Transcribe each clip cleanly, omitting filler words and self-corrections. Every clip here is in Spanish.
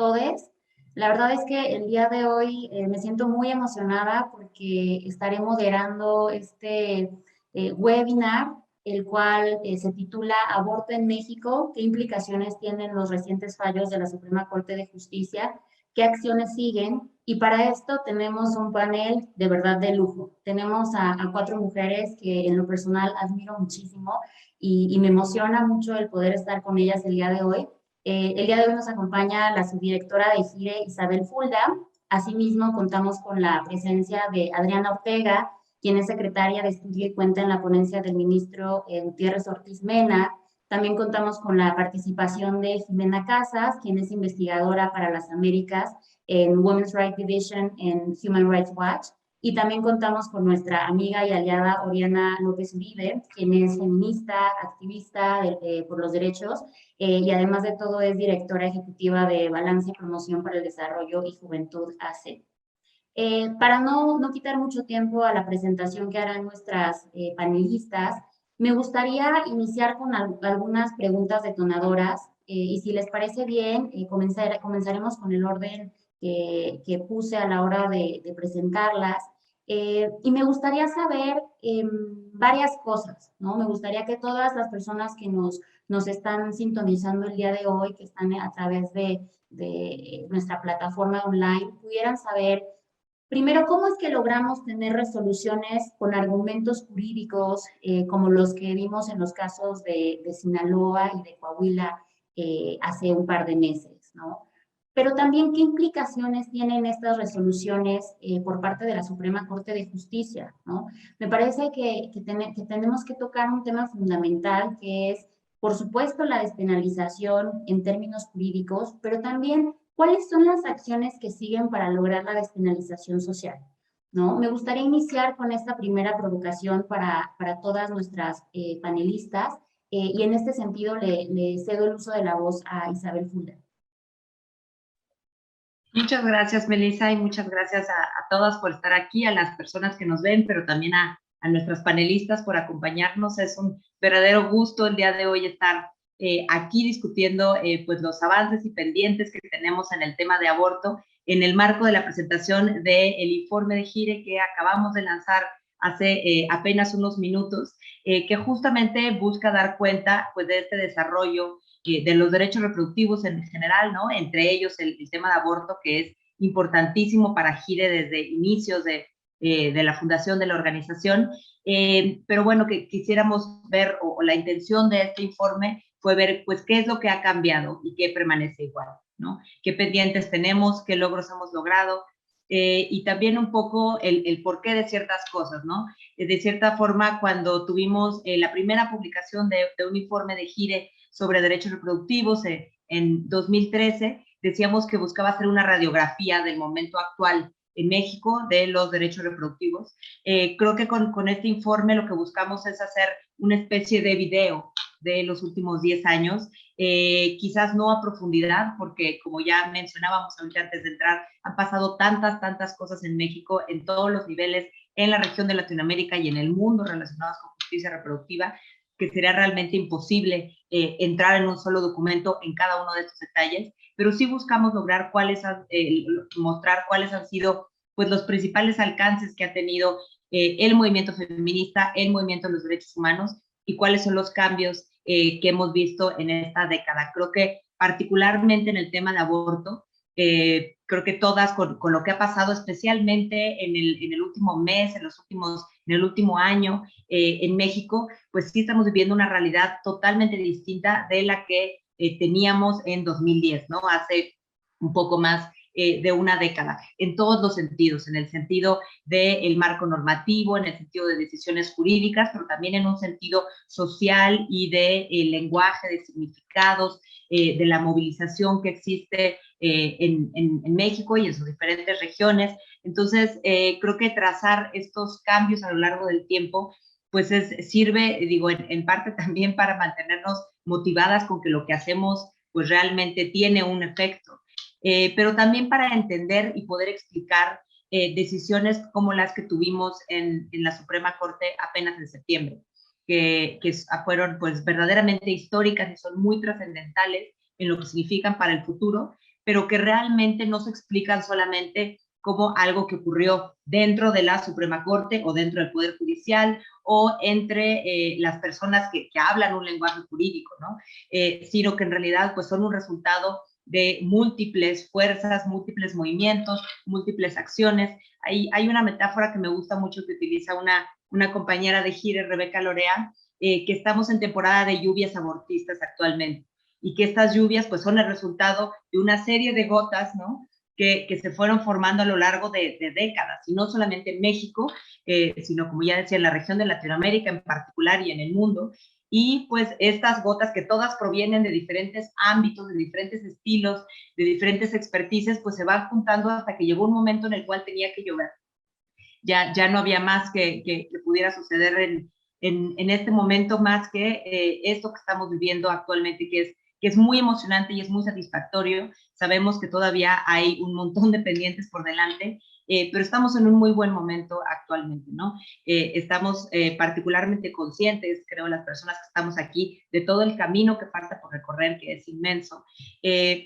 todos. La verdad es que el día de hoy me siento muy emocionada porque estaré moderando este webinar, el cual se titula Aborto en México, ¿qué implicaciones tienen los recientes fallos de la Suprema Corte de Justicia? ¿Qué acciones siguen? Y para esto tenemos un panel de verdad de lujo. Tenemos a 4 mujeres que en lo personal admiro muchísimo y me emociona mucho el poder estar con ellas el día de hoy. El día de hoy nos acompaña la subdirectora de GIRE, Isabel Fulda. Asimismo, contamos con la presencia de Adriana Ortega, quien es secretaria de Estudio y cuenta en la ponencia del ministro Gutiérrez Ortiz Mena. También contamos con la participación de Jimena Casas, quien es investigadora para las Américas en Women's Rights Division en Human Rights Watch. Y también contamos con nuestra amiga y aliada Oriana López Uribe, quien es feminista, activista por los derechos y además de todo es directora ejecutiva de Balance y Promoción para el Desarrollo y Juventud AC. Para no quitar mucho tiempo a la presentación que harán nuestras panelistas, me gustaría iniciar con algunas preguntas detonadoras y si les parece bien, comenzaremos con el orden que puse a la hora de presentarlas. Y me gustaría saber varias cosas, ¿no? Me gustaría que todas las personas que nos están sintonizando el día de hoy, que están a través de nuestra plataforma online, pudieran saber primero, ¿cómo es que logramos tener resoluciones con argumentos jurídicos como los que vimos en los casos de Sinaloa y de Coahuila hace un par de meses, ¿no? Pero también, ¿qué implicaciones tienen estas resoluciones por parte de la Suprema Corte de Justicia, ¿no? Me parece que tenemos que tocar un tema fundamental que es, por supuesto, la despenalización en términos jurídicos, pero también ¿cuáles son las acciones que siguen para lograr la despenalización social? ¿No? Me gustaría iniciar con esta primera provocación para todas nuestras panelistas y en este sentido le cedo el uso de la voz a Isabel Fulda. Muchas gracias, Melissa, y muchas gracias a todas por estar aquí, a las personas que nos ven, pero también a nuestras panelistas por acompañarnos. Es un verdadero gusto el día de hoy estar aquí discutiendo pues los avances y pendientes que tenemos en el tema de aborto en el marco de la presentación del informe de GIRE que acabamos de lanzar hace apenas unos minutos, que justamente busca dar cuenta pues de este desarrollo de los derechos reproductivos en general, ¿no? Entre ellos el tema de aborto, que es importantísimo para GIRE desde inicios de la fundación de la organización. Pero bueno, que quisiéramos ver, o la intención de este informe fue ver, pues, qué es lo que ha cambiado y qué permanece igual, ¿no? Qué pendientes tenemos, qué logros hemos logrado, y también un poco el porqué de ciertas cosas, ¿no? De cierta forma, cuando tuvimos la primera publicación de un informe de GIRE sobre derechos reproductivos en 2013, decíamos que buscaba hacer una radiografía del momento actual en México de los derechos reproductivos. Creo que con este informe lo que buscamos es hacer una especie de video de los últimos 10 años, quizás no a profundidad, porque como ya mencionábamos ahorita antes de entrar, han pasado tantas cosas en México, en todos los niveles, en la región de Latinoamérica y en el mundo relacionados con justicia reproductiva, que sería realmente imposible entrar en un solo documento en cada uno de estos detalles, pero sí buscamos lograr mostrar cuáles han sido pues, los principales alcances que ha tenido el movimiento feminista, el movimiento de los derechos humanos y cuáles son los cambios que hemos visto en esta década. Creo que particularmente en el tema de aborto, creo que todas con lo que ha pasado, especialmente en el último mes, en el último año en México, pues sí estamos viviendo una realidad totalmente distinta de la que teníamos en 2010, ¿no? Hace un poco más de una década, en todos los sentidos, en el sentido del marco normativo, en el sentido de decisiones jurídicas, pero también en un sentido social y de lenguaje, de significados, de la movilización que existe en México y en sus diferentes regiones. Entonces, creo que trazar estos cambios a lo largo del tiempo, pues sirve, digo, en parte también para mantenernos motivadas con que lo que hacemos pues realmente tiene un efecto, pero también para entender y poder explicar decisiones como las que tuvimos en la Suprema Corte apenas en septiembre, que fueron pues verdaderamente históricas y son muy trascendentales en lo que significan para el futuro, pero que realmente no se explican solamente como algo que ocurrió dentro de la Suprema Corte o dentro del Poder Judicial o entre las personas que hablan un lenguaje jurídico, ¿no? Sino que en realidad pues son un resultado de múltiples fuerzas, múltiples movimientos, múltiples acciones. Hay una metáfora que me gusta mucho que utiliza una compañera de gira, Rebeca Lorea, que estamos en temporada de lluvias abortistas actualmente y que estas lluvias pues son el resultado de una serie de gotas, ¿no? Que se fueron formando a lo largo de décadas, y no solamente en México, sino como ya decía, en la región de Latinoamérica en particular y en el mundo. Y pues estas gotas que todas provienen de diferentes ámbitos, de diferentes estilos, de diferentes expertices, pues se van juntando hasta que llegó un momento en el cual tenía que llover. Ya no había más que pudiera suceder en este momento más que esto que estamos viviendo actualmente, que es muy emocionante y es muy satisfactorio. Sabemos que todavía hay un montón de pendientes por delante, pero estamos en un muy buen momento actualmente, ¿no? Estamos particularmente conscientes, creo, las personas que estamos aquí, de todo el camino que falta por recorrer, que es inmenso,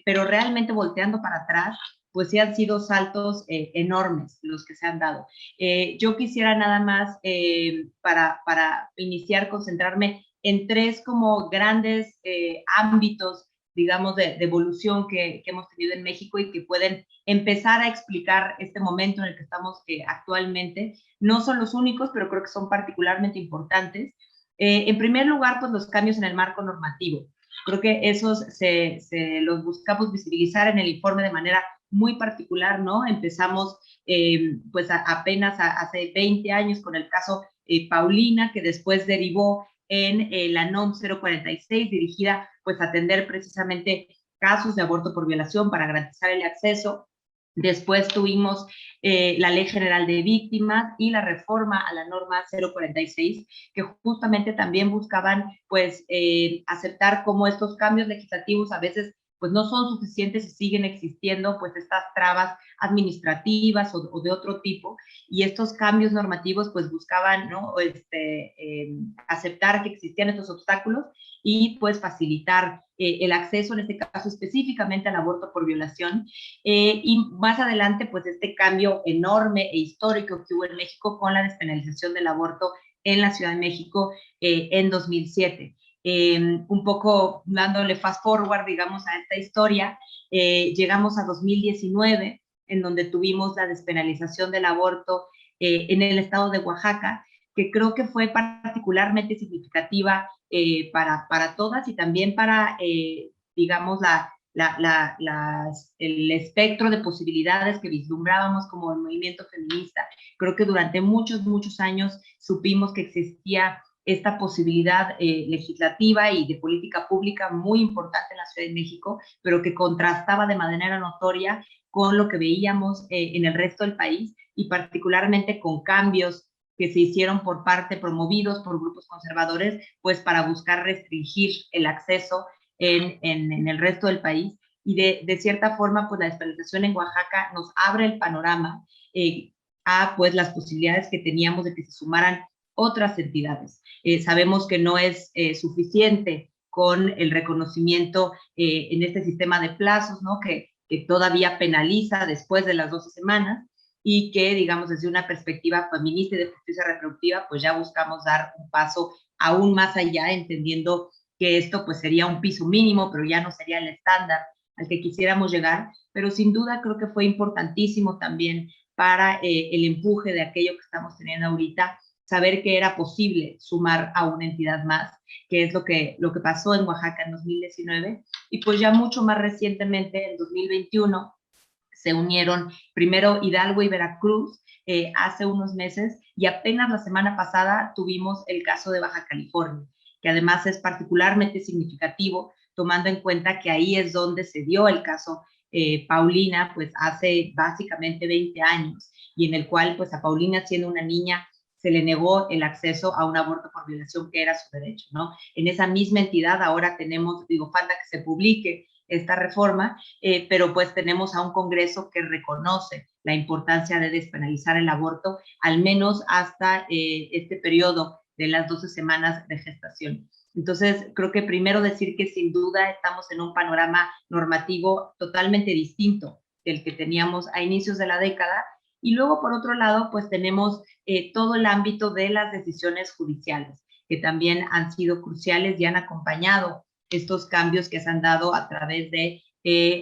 pero realmente volteando para atrás, pues sí han sido saltos enormes los que se han dado. Yo quisiera nada más, para iniciar, concentrarme en tres como grandes ámbitos, digamos, de evolución que hemos tenido en México y que pueden empezar a explicar este momento en el que estamos actualmente. No son los únicos, pero creo que son particularmente importantes. En primer lugar, pues los cambios en el marco normativo. Creo que esos se los buscamos visibilizar en el informe de manera muy particular, ¿no? Empezamos pues apenas hace 20 años con el caso Paulina, que después derivó en la NOM 046, dirigida pues a atender precisamente casos de aborto por violación para garantizar el acceso. Después tuvimos la Ley General de Víctimas y la reforma a la norma 046, que justamente también buscaban pues aceptar cómo estos cambios legislativos a veces pues no son suficientes y siguen existiendo pues estas trabas administrativas o de otro tipo, y estos cambios normativos pues buscaban, ¿no? Aceptar que existían estos obstáculos y pues facilitar el acceso, en este caso específicamente al aborto por violación, y más adelante pues este cambio enorme e histórico que hubo en México con la despenalización del aborto en la Ciudad de México en 2007. Un poco dándole fast forward, digamos, a esta historia, llegamos a 2019, en donde tuvimos la despenalización del aborto en el estado de Oaxaca, que creo que fue particularmente significativa para todas y también para, digamos, el espectro de posibilidades que vislumbrábamos como el movimiento feminista. Creo que durante muchos años supimos que existía esta posibilidad legislativa y de política pública muy importante en la Ciudad de México, pero que contrastaba de manera notoria con lo que veíamos en el resto del país, y particularmente con cambios que se hicieron por parte, promovidos por grupos conservadores, pues para buscar restringir el acceso en el resto del país. Y de cierta forma, pues la despenalización en Oaxaca nos abre el panorama a pues las posibilidades que teníamos de que se sumaran otras entidades. Sabemos que no es suficiente con el reconocimiento en este sistema de plazos, ¿no? Que todavía penaliza después de las 12 semanas, y que, digamos, desde una perspectiva feminista y de justicia reproductiva, pues ya buscamos dar un paso aún más allá, entendiendo que esto pues sería un piso mínimo, pero ya no sería el estándar al que quisiéramos llegar, pero sin duda creo que fue importantísimo también para el empuje de aquello que estamos teniendo ahorita, saber que era posible sumar a una entidad más, que es lo que pasó en Oaxaca en 2019, y pues ya mucho más recientemente, en 2021, se unieron primero Hidalgo y Veracruz hace unos meses, y apenas la semana pasada tuvimos el caso de Baja California, que además es particularmente significativo, tomando en cuenta que ahí es donde se dio el caso Paulina, pues hace básicamente 20 años, y en el cual pues a Paulina, siendo una niña, se le negó el acceso a un aborto por violación, que era su derecho, ¿no? En esa misma entidad ahora tenemos, digo, falta que se publique esta reforma, pero pues tenemos a un Congreso que reconoce la importancia de despenalizar el aborto, al menos hasta este periodo de las 12 semanas de gestación. Entonces, creo que primero decir que sin duda estamos en un panorama normativo totalmente distinto del que teníamos a inicios de la década. Y luego, por otro lado, pues tenemos todo el ámbito de las decisiones judiciales, que también han sido cruciales y han acompañado estos cambios que se han dado a través de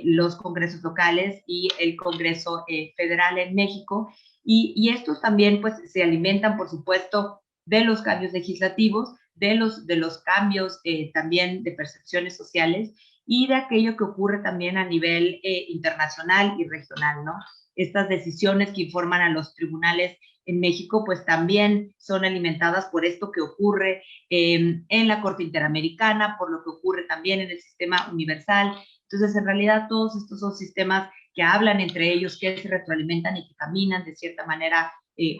los congresos locales y el Congreso Federal en México. Y estos también pues se alimentan, por supuesto, de los cambios legislativos, de los cambios también de percepciones sociales y de aquello que ocurre también a nivel internacional y regional, ¿no? Estas decisiones que informan a los tribunales en México, pues también son alimentadas por esto que ocurre en la Corte Interamericana, por lo que ocurre también en el sistema universal. Entonces, en realidad, todos estos son sistemas que hablan entre ellos, que se retroalimentan y que caminan de cierta manera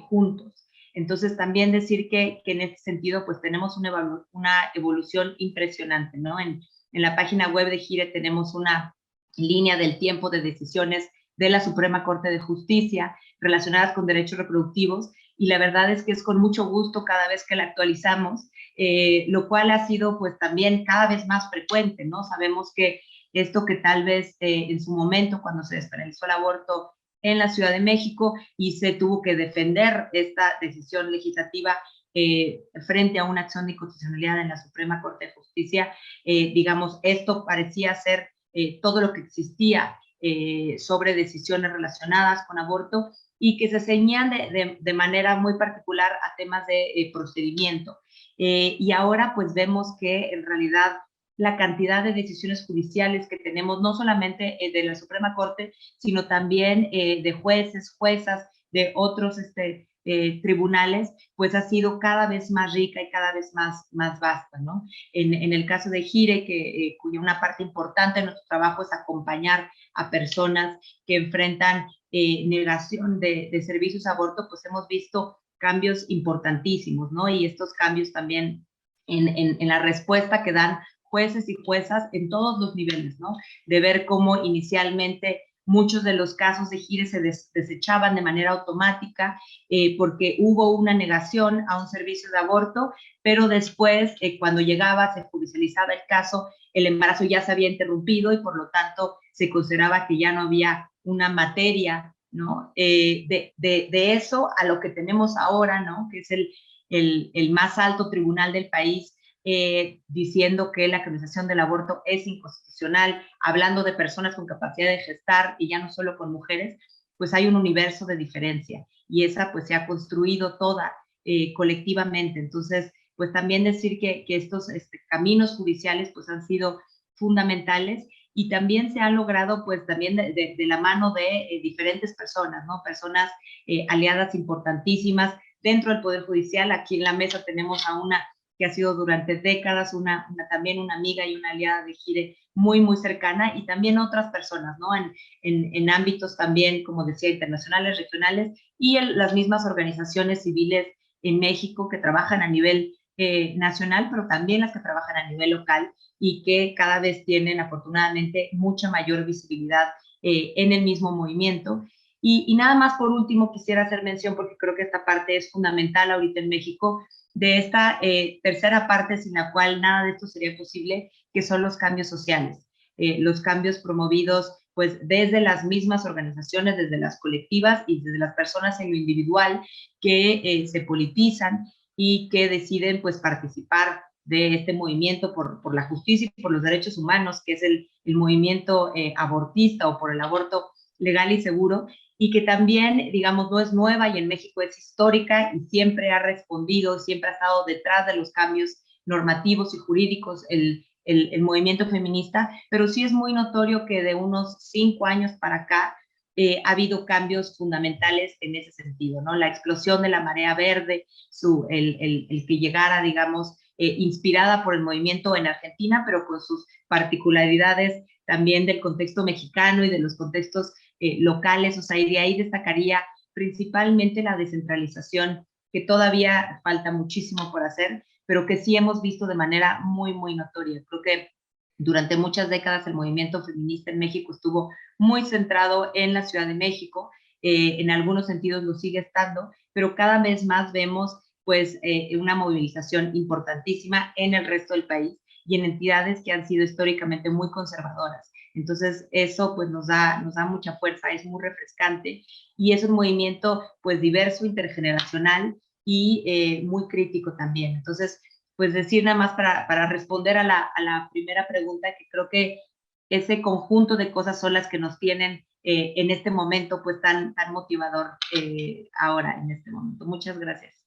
juntos. Entonces, también decir que en este sentido, pues tenemos una evolución impresionante, ¿no? En la página web de GIRE tenemos una línea del tiempo de decisiones de la Suprema Corte de Justicia relacionadas con derechos reproductivos, y la verdad es que es con mucho gusto cada vez que la actualizamos, lo cual ha sido pues también cada vez más frecuente, ¿no? Sabemos que esto que tal vez en su momento, cuando se despenalizó el aborto en la Ciudad de México y se tuvo que defender esta decisión legislativa frente a una acción de inconstitucionalidad en la Suprema Corte de Justicia, digamos, esto parecía ser todo lo que existía sobre decisiones relacionadas con aborto y que se ceñían de manera muy particular a temas de procedimiento. Y ahora pues vemos que en realidad la cantidad de decisiones judiciales que tenemos, no solamente de la Suprema Corte, sino también de jueces, juezas, de otros tribunales, pues ha sido cada vez más rica y cada vez más vasta, ¿no? En el caso de GIRE, cuya una parte importante de nuestro trabajo es acompañar a personas que enfrentan negación de servicios de aborto, pues hemos visto cambios importantísimos, ¿no? Y estos cambios también en la respuesta que dan jueces y juezas en todos los niveles, ¿no? De ver cómo inicialmente muchos de los casos de GIRE se desechaban de manera automática porque hubo una negación a un servicio de aborto, pero después, cuando llegaba, se judicializaba el caso, el embarazo ya se había interrumpido y por lo tanto se consideraba que ya no había una materia, ¿no? De eso a lo que tenemos ahora, ¿no? Que es el más alto tribunal del país, diciendo que la criminalización del aborto es inconstitucional, hablando de personas con capacidad de gestar y ya no solo con mujeres, pues hay un universo de diferencia y esa pues se ha construido toda colectivamente. Entonces, pues también decir que estos caminos judiciales pues han sido fundamentales y también se ha logrado pues también de la mano de diferentes personas, ¿no? Personas aliadas importantísimas dentro del Poder Judicial. Aquí en la mesa tenemos a una que ha sido durante décadas también una amiga y una aliada de GIRE muy cercana, y también otras personas, ¿no? En ámbitos también, como decía, internacionales, regionales, y las mismas organizaciones civiles en México que trabajan a nivel nacional, pero también las que trabajan a nivel local y que cada vez tienen afortunadamente mucha mayor visibilidad en el mismo movimiento. Y nada más por último quisiera hacer mención, porque creo que esta parte es fundamental ahorita en México, de esta tercera parte sin la cual nada de esto sería posible, que son los cambios sociales, los cambios promovidos pues desde las mismas organizaciones, desde las colectivas y desde las personas en lo individual que se politizan y que deciden pues participar de este movimiento por la justicia y por los derechos humanos, que es el movimiento abortista o por el aborto legal y seguro, y que también, digamos, no es nueva y en México es histórica y siempre ha respondido, siempre ha estado detrás de los cambios normativos y jurídicos el movimiento feminista, pero sí es muy notorio que de unos 5 años para acá ha habido cambios fundamentales en ese sentido, ¿no? La explosión de la marea verde, el que llegara, digamos, inspirada por el movimiento en Argentina, pero con sus particularidades también del contexto mexicano y de los contextos locales, o sea, y de ahí destacaría principalmente la descentralización, que todavía falta muchísimo por hacer, pero que sí hemos visto de manera muy notoria. Creo que durante muchas décadas el movimiento feminista en México estuvo muy centrado en la Ciudad de México, en algunos sentidos lo sigue estando, pero cada vez más vemos pues una movilización importantísima en el resto del país y en entidades que han sido históricamente muy conservadoras. Entonces eso pues nos da mucha fuerza, es muy refrescante y es un movimiento pues diverso, intergeneracional y muy crítico también. Entonces, pues decir nada más para responder a la primera pregunta, que creo que ese conjunto de cosas son las que nos tienen en este momento pues tan motivador ahora, en este momento. Muchas gracias.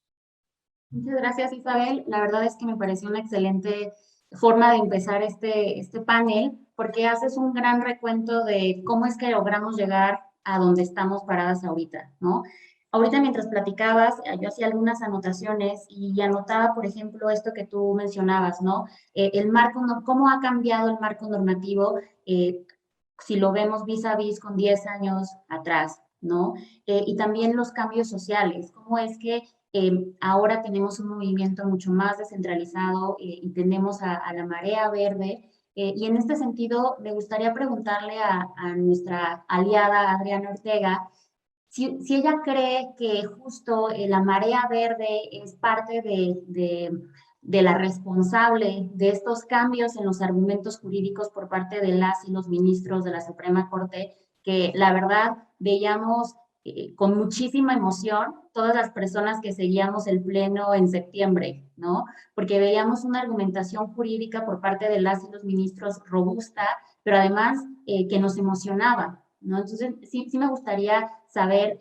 Muchas gracias, Isabel. La verdad es que me pareció una excelente forma de empezar este panel, porque haces un gran recuento de cómo es que logramos llegar a donde estamos paradas ahorita, ¿no? Ahorita mientras platicabas, yo hacía algunas anotaciones y anotaba, por ejemplo, esto que tú mencionabas, ¿no? El marco, cómo ha cambiado el marco normativo, si lo vemos vis a vis con 10 años atrás, ¿no? Y también los cambios sociales, cómo es que ahora tenemos un movimiento mucho más descentralizado y tenemos a la marea verde. Y en este sentido, me gustaría preguntarle a nuestra aliada Adriana Ortega si ella cree que justo la marea verde es parte de la responsable de estos cambios en los argumentos jurídicos por parte de las y los ministros de la Suprema Corte, que la verdad veíamos con muchísima emoción todas las personas que seguíamos el pleno en septiembre, ¿no? Porque veíamos una argumentación jurídica por parte de las y los ministros robusta, pero además que nos emocionaba, ¿no? Entonces, sí me gustaría saber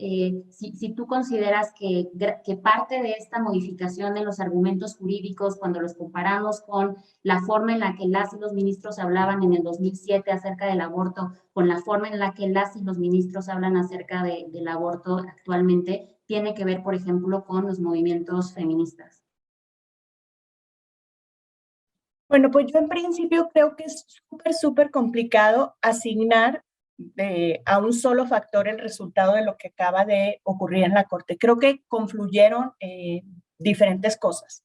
si tú consideras que parte de esta modificación en los argumentos jurídicos, cuando los comparamos con la forma en la que las y los ministros hablaban en el 2007 acerca del aborto, con la forma en la que las y los ministros hablan acerca del aborto actualmente, tiene que ver, por ejemplo, con los movimientos feministas. Bueno, pues yo en principio creo que es súper complicado asignar a un solo factor el resultado de lo que acaba de ocurrir en la Corte. Creo que confluyeron diferentes cosas.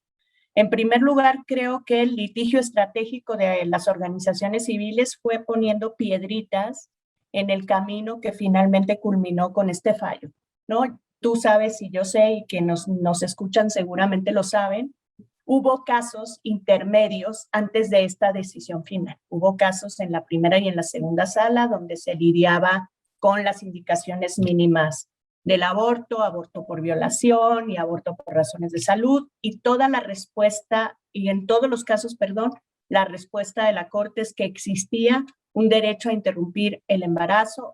En primer lugar, creo que el litigio estratégico de las organizaciones civiles fue poniendo piedritas en el camino que finalmente culminó con este fallo, ¿no? Tú sabes y yo sé, y que nos escuchan seguramente lo saben, hubo casos intermedios antes de esta decisión final. Hubo casos en la primera y en la segunda sala donde se lidiaba con las indicaciones mínimas del aborto, aborto por violación y aborto por razones de salud, y toda la respuesta, y en todos los casos, perdón, la respuesta de la Corte es que existía un derecho a interrumpir el embarazo,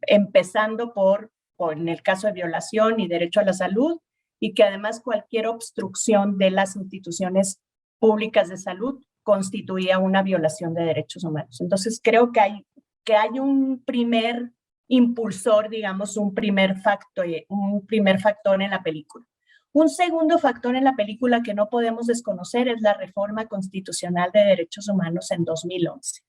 empezando por en el caso de violación y derecho a la salud, y que además cualquier obstrucción de las instituciones públicas de salud constituía una violación de derechos humanos. Entonces creo que hay un primer impulsor, digamos, un primer factor en la película. Un segundo factor en la película que no podemos desconocer es la reforma constitucional de derechos humanos en 2011.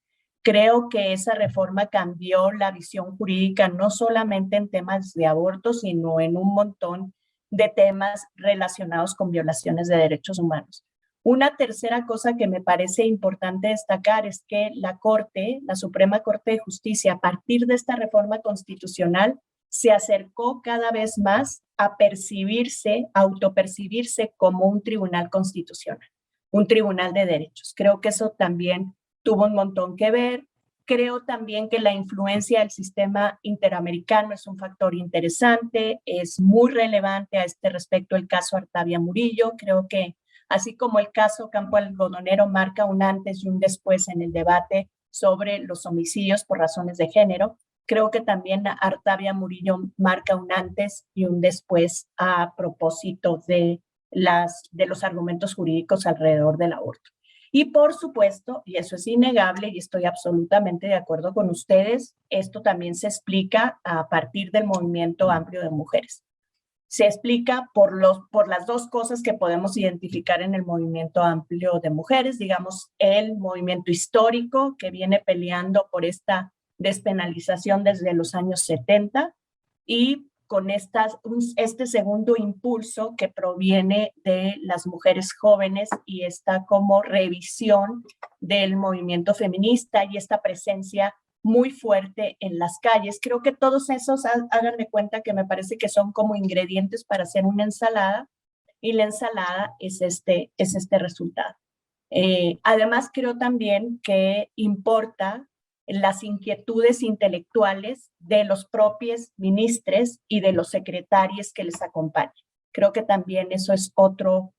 Creo que esa reforma cambió la visión jurídica no solamente en temas de aborto, sino en un montón de temas relacionados con violaciones de derechos humanos. Una tercera cosa que me parece importante destacar es que la Corte, la Suprema Corte de Justicia, a partir de esta reforma constitucional, se acercó cada vez más a autopercibirse como un tribunal constitucional, un tribunal de derechos. Creo que eso también tuvo un montón que ver. Creo también que la influencia del sistema interamericano es un factor interesante, es muy relevante a este respecto el caso Artavia Murillo. Creo que así como el caso Campo Algodonero marca un antes y un después en el debate sobre los homicidios por razones de género, creo que también Artavia Murillo marca un antes y un después a propósito de los argumentos jurídicos alrededor del aborto. Y por supuesto, y eso es innegable y estoy absolutamente de acuerdo con ustedes, esto también se explica a partir del movimiento amplio de mujeres. Se explica por las dos cosas que podemos identificar en el movimiento amplio de mujeres, digamos, el movimiento histórico que viene peleando por esta despenalización desde los años 70 y con este segundo impulso que proviene de las mujeres jóvenes y esta como revisión del movimiento feminista y esta presencia muy fuerte en las calles. Creo que todos esos, hagan de cuenta que me parece que son como ingredientes para hacer una ensalada y la ensalada es este resultado. Además, creo también que importa las inquietudes intelectuales de los propios ministros y de los secretarios que les acompañan. Creo que también eso es otro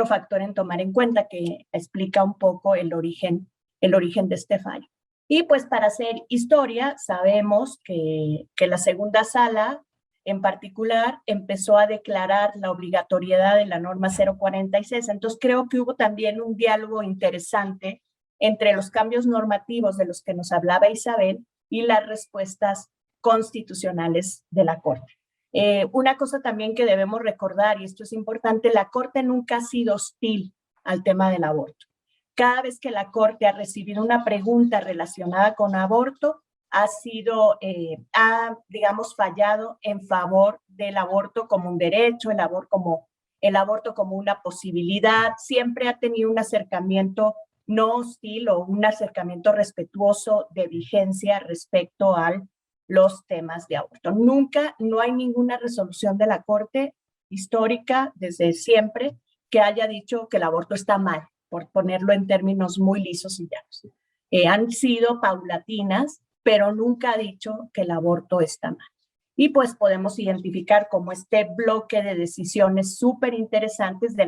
factor en tomar en cuenta que explica un poco el origen de este fallo. Y pues para hacer historia, sabemos que la segunda sala en particular empezó a declarar la obligatoriedad de la norma 046. Entonces creo que hubo también un diálogo interesante entre los cambios normativos de los que nos hablaba Isabel y las respuestas constitucionales de la Corte. Una cosa también que debemos recordar, y esto es importante, la Corte nunca ha sido hostil al tema del aborto. Cada vez que la Corte ha recibido una pregunta relacionada con aborto, digamos, fallado en favor del aborto como un derecho, el aborto como una posibilidad. Siempre ha tenido un acercamiento no hostil o un acercamiento respetuoso de vigencia respecto a los temas de aborto. Nunca, no hay ninguna resolución de la Corte histórica desde siempre que haya dicho que el aborto está mal, por ponerlo en términos muy lisos y llanos. Han sido paulatinas, pero nunca ha dicho que el aborto está mal. Y pues podemos identificar como este bloque de decisiones súper interesantes de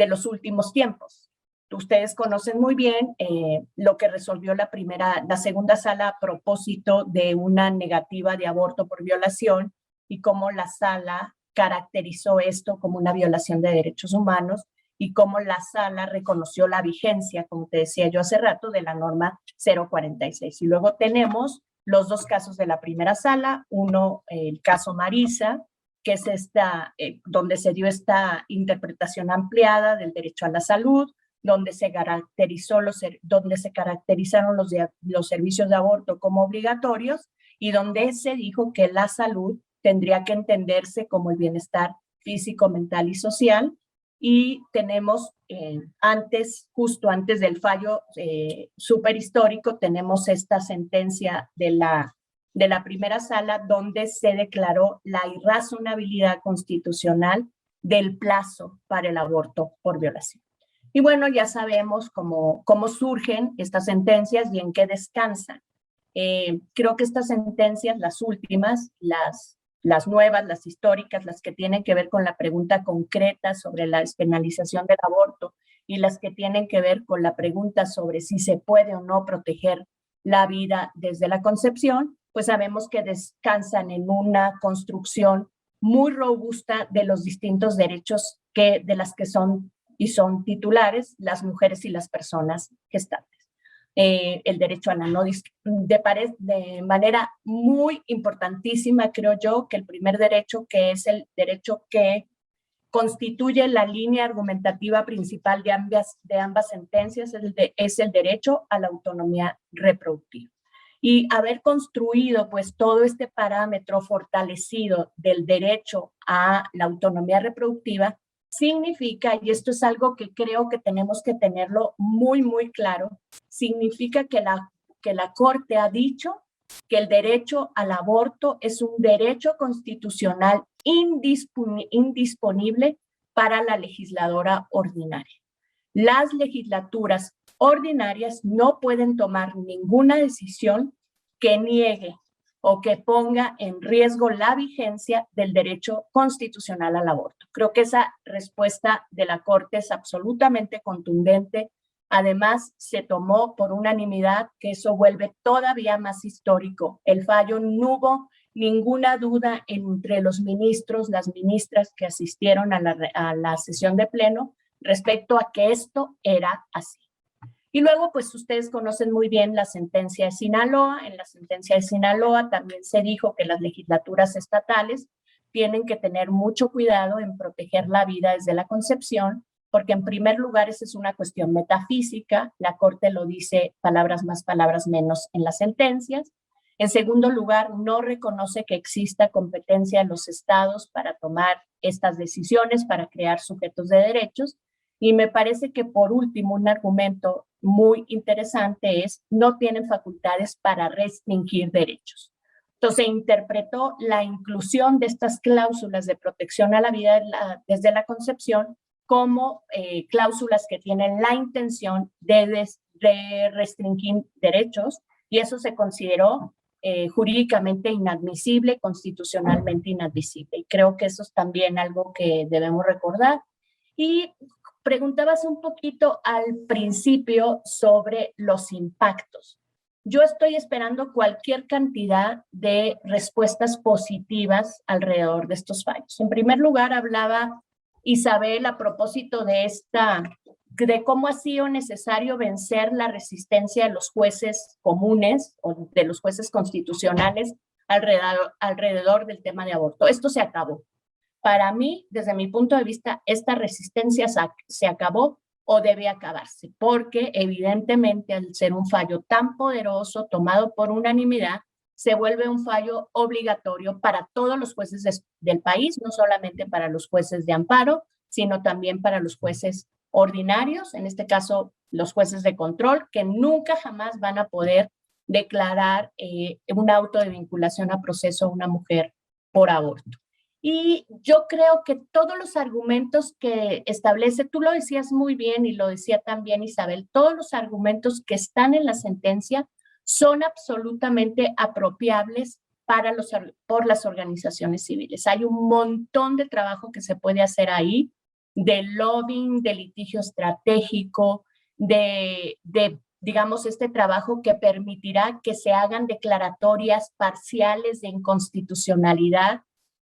los últimos tiempos. Ustedes conocen muy bien lo que resolvió la segunda sala a propósito de una negativa de aborto por violación y cómo la sala caracterizó esto como una violación de derechos humanos y cómo la sala reconoció la vigencia, como te decía yo hace rato, de la norma 046. Y luego tenemos los dos casos de la primera sala, uno, el caso Marisa, que es donde se dio esta interpretación ampliada del derecho a la salud, donde se caracterizaron los servicios de aborto como obligatorios y donde se dijo que la salud tendría que entenderse como el bienestar físico, mental y social. Y tenemos justo antes del fallo súper histórico, tenemos esta sentencia de la primera sala donde se declaró la irrazonabilidad constitucional del plazo para el aborto por violación. Y bueno, ya sabemos cómo surgen estas sentencias y en qué descansan. Creo que estas sentencias, las últimas, las nuevas, las históricas, las que tienen que ver con la pregunta concreta sobre la despenalización del aborto y las que tienen que ver con la pregunta sobre si se puede o no proteger la vida desde la concepción, pues sabemos que descansan en una construcción muy robusta de los distintos derechos de las que son titulares las mujeres y las personas gestantes. El derecho a la no discriminación, de manera muy importantísima, creo yo, que el primer derecho, que es el derecho que constituye la línea argumentativa principal de ambas sentencias, es el derecho a la autonomía reproductiva. Y haber construido pues todo este parámetro fortalecido del derecho a la autonomía reproductiva significa, y esto es algo que creo que tenemos que tenerlo muy, muy claro, significa que la Corte ha dicho que el derecho al aborto es un derecho constitucional indisponible para la legisladora ordinaria. Las legislaturas ordinarias no pueden tomar ninguna decisión que niegue o que ponga en riesgo la vigencia del derecho constitucional al aborto. Creo que esa respuesta de la Corte es absolutamente contundente. Además, se tomó por unanimidad, que eso vuelve todavía más histórico. El fallo, no hubo ninguna duda entre los ministros, las ministras que asistieron a la sesión de pleno respecto a que esto era así. Y luego, pues ustedes conocen muy bien la sentencia de Sinaloa. En la sentencia de Sinaloa también se dijo que las legislaturas estatales tienen que tener mucho cuidado en proteger la vida desde la concepción, porque en primer lugar esa es una cuestión metafísica, la Corte lo dice palabras más, palabras menos en las sentencias. En segundo lugar, no reconoce que exista competencia en los estados para tomar estas decisiones, para crear sujetos de derechos. Y me parece que por último, un argumento muy interesante es no tienen facultades para restringir derechos. Entonces se interpretó la inclusión de estas cláusulas de protección a la vida desde la concepción como cláusulas que tienen la intención de restringir derechos, y eso se consideró jurídicamente inadmisible, constitucionalmente inadmisible. Y creo que eso es también algo que debemos recordar. Y preguntabas un poquito al principio sobre los impactos. Yo estoy esperando cualquier cantidad de respuestas positivas alrededor de estos fallos. En primer lugar, hablaba Isabel a propósito de cómo ha sido necesario vencer la resistencia de los jueces comunes o de los jueces constitucionales alrededor del tema de aborto. Esto se acabó. Para mí, desde mi punto de vista, esta resistencia se acabó o debe acabarse, porque evidentemente al ser un fallo tan poderoso, tomado por unanimidad, se vuelve un fallo obligatorio para todos los jueces del país, no solamente para los jueces de amparo, sino también para los jueces ordinarios, en este caso los jueces de control, que nunca jamás van a poder declarar un auto de vinculación a proceso a una mujer por aborto. Y yo creo que todos los argumentos que establece, tú lo decías muy bien y lo decía también Isabel, todos los argumentos que están en la sentencia son absolutamente apropiables por las organizaciones civiles. Hay un montón de trabajo que se puede hacer ahí, de lobbying, de litigio estratégico, digamos, este trabajo que permitirá que se hagan declaratorias parciales de inconstitucionalidad.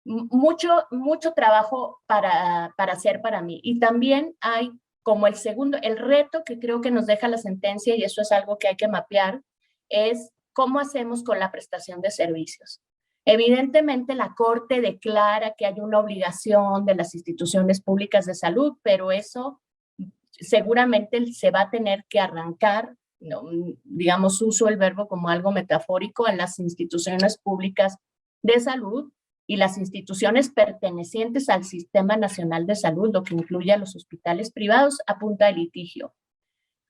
Mucho trabajo para hacer para mí. Y también hay como el reto que creo que nos deja la sentencia, y eso es algo que hay que mapear, es cómo hacemos con la prestación de servicios. Evidentemente la Corte declara que hay una obligación de las instituciones públicas de salud, pero eso seguramente se va a tener que arrancar, ¿no? Digamos, uso el verbo como algo metafórico, en las instituciones públicas de salud y las instituciones pertenecientes al Sistema Nacional de Salud, lo que incluye a los hospitales privados, a punta de litigio.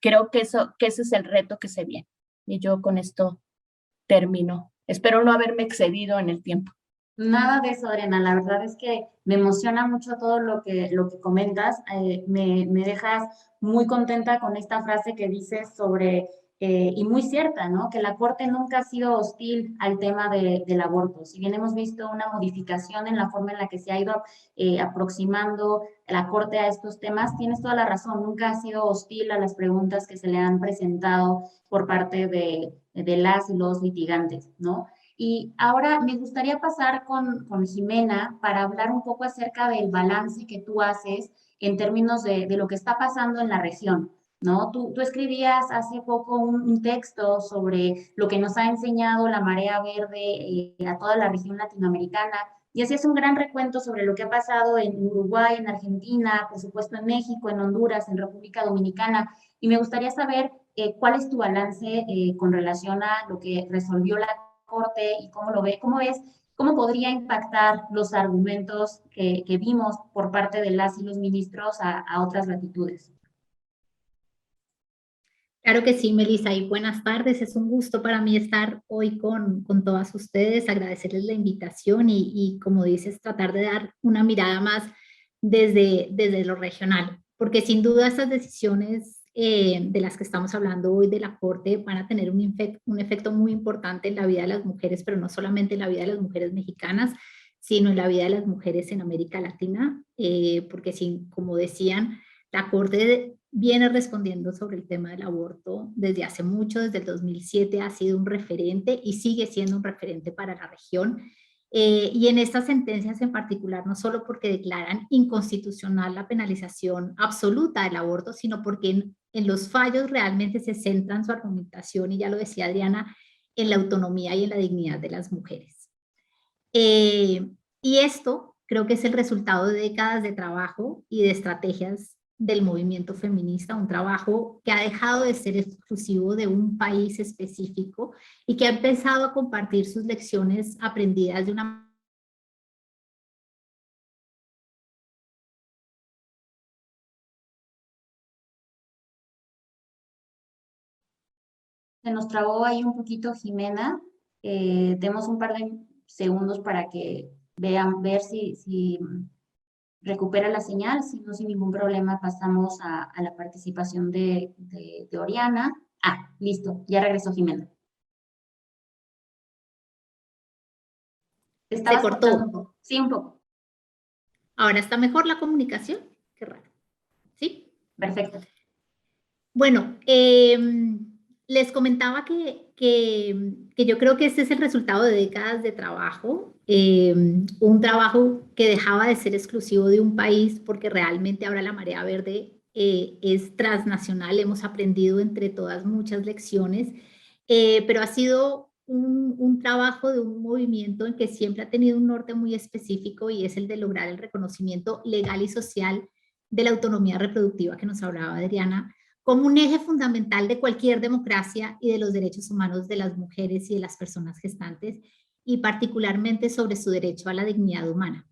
Creo que ese es el reto que se viene. Y yo con esto termino. Espero no haberme excedido en el tiempo. Nada de eso, Adriana. La verdad es que me emociona mucho todo lo que comentas. Me dejas muy contenta con esta frase que dices sobre, y muy cierta, ¿no? Que la Corte nunca ha sido hostil al tema del aborto. Si bien hemos visto una modificación en la forma en la que se ha ido aproximando la Corte a estos temas, tienes toda la razón. Nunca ha sido hostil a las preguntas que se le han presentado por parte de las y los litigantes, ¿no? Y ahora me gustaría pasar con Jimena para hablar un poco acerca del balance que tú haces en términos de lo que está pasando en la región, ¿no? Tú escribías hace poco un texto sobre lo que nos ha enseñado la marea verde a toda la región latinoamericana, y hacías un gran recuento sobre lo que ha pasado en Uruguay, en Argentina, por supuesto en México, en Honduras, en República Dominicana, y me gustaría saber cuál es tu balance con relación a lo que resolvió la Corte y cómo lo ve, cómo podría impactar los argumentos que vimos por parte de las y los ministros a otras latitudes. Claro que sí, Melissa, y buenas tardes. Es un gusto para mí estar hoy con todas ustedes, agradecerles la invitación y, como dices, tratar de dar una mirada más desde lo regional, porque sin duda estas decisiones de las que estamos hablando hoy de la Corte van a tener un efecto muy importante en la vida de las mujeres, pero no solamente en la vida de las mujeres mexicanas, sino en la vida de las mujeres en América Latina, porque como decían, la Corte viene respondiendo sobre el tema del aborto desde hace mucho, desde el 2007 ha sido un referente y sigue siendo un referente para la región. Y en estas sentencias en particular, no solo porque declaran inconstitucional la penalización absoluta del aborto, sino porque en los fallos realmente se centran su argumentación, y ya lo decía Adriana, en la autonomía y en la dignidad de las mujeres. Y esto creo que es el resultado de décadas de trabajo y de estrategias del movimiento feminista, un trabajo que ha dejado de ser exclusivo de un país específico y que ha empezado a compartir sus lecciones aprendidas de una Se nos trabó ahí un poquito, Jimena. demos un par de segundos para que ver si recupera la señal. Si no, sin ningún problema pasamos a la participación de Oriana. Ah, listo, ya regresó Jimena. Se cortó. Sí, un poco. Ahora está mejor la comunicación. Qué raro. ¿Sí? Perfecto. Bueno, les comentaba que yo creo que este es el resultado de décadas de trabajo, un trabajo que dejaba de ser exclusivo de un país, porque realmente ahora la Marea Verde es transnacional. Hemos aprendido entre todas muchas lecciones, pero ha sido un trabajo de un movimiento en que siempre ha tenido un norte muy específico, y es el de lograr el reconocimiento legal y social de la autonomía reproductiva que nos hablaba Adriana, como un eje fundamental de cualquier democracia y de los derechos humanos de las mujeres y de las personas gestantes, y particularmente sobre su derecho a la dignidad humana.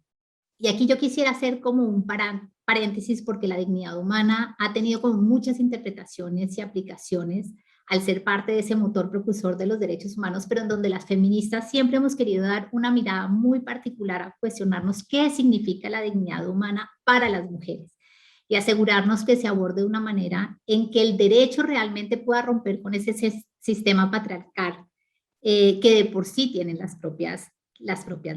Y aquí yo quisiera hacer como un paréntesis, porque la dignidad humana ha tenido como muchas interpretaciones y aplicaciones al ser parte de ese motor propulsor de los derechos humanos, pero en donde las feministas siempre hemos querido dar una mirada muy particular a cuestionarnos qué significa la dignidad humana para las mujeres, y asegurarnos que se aborde de una manera en que el derecho realmente pueda romper con ese sistema patriarcal que de por sí tienen las propias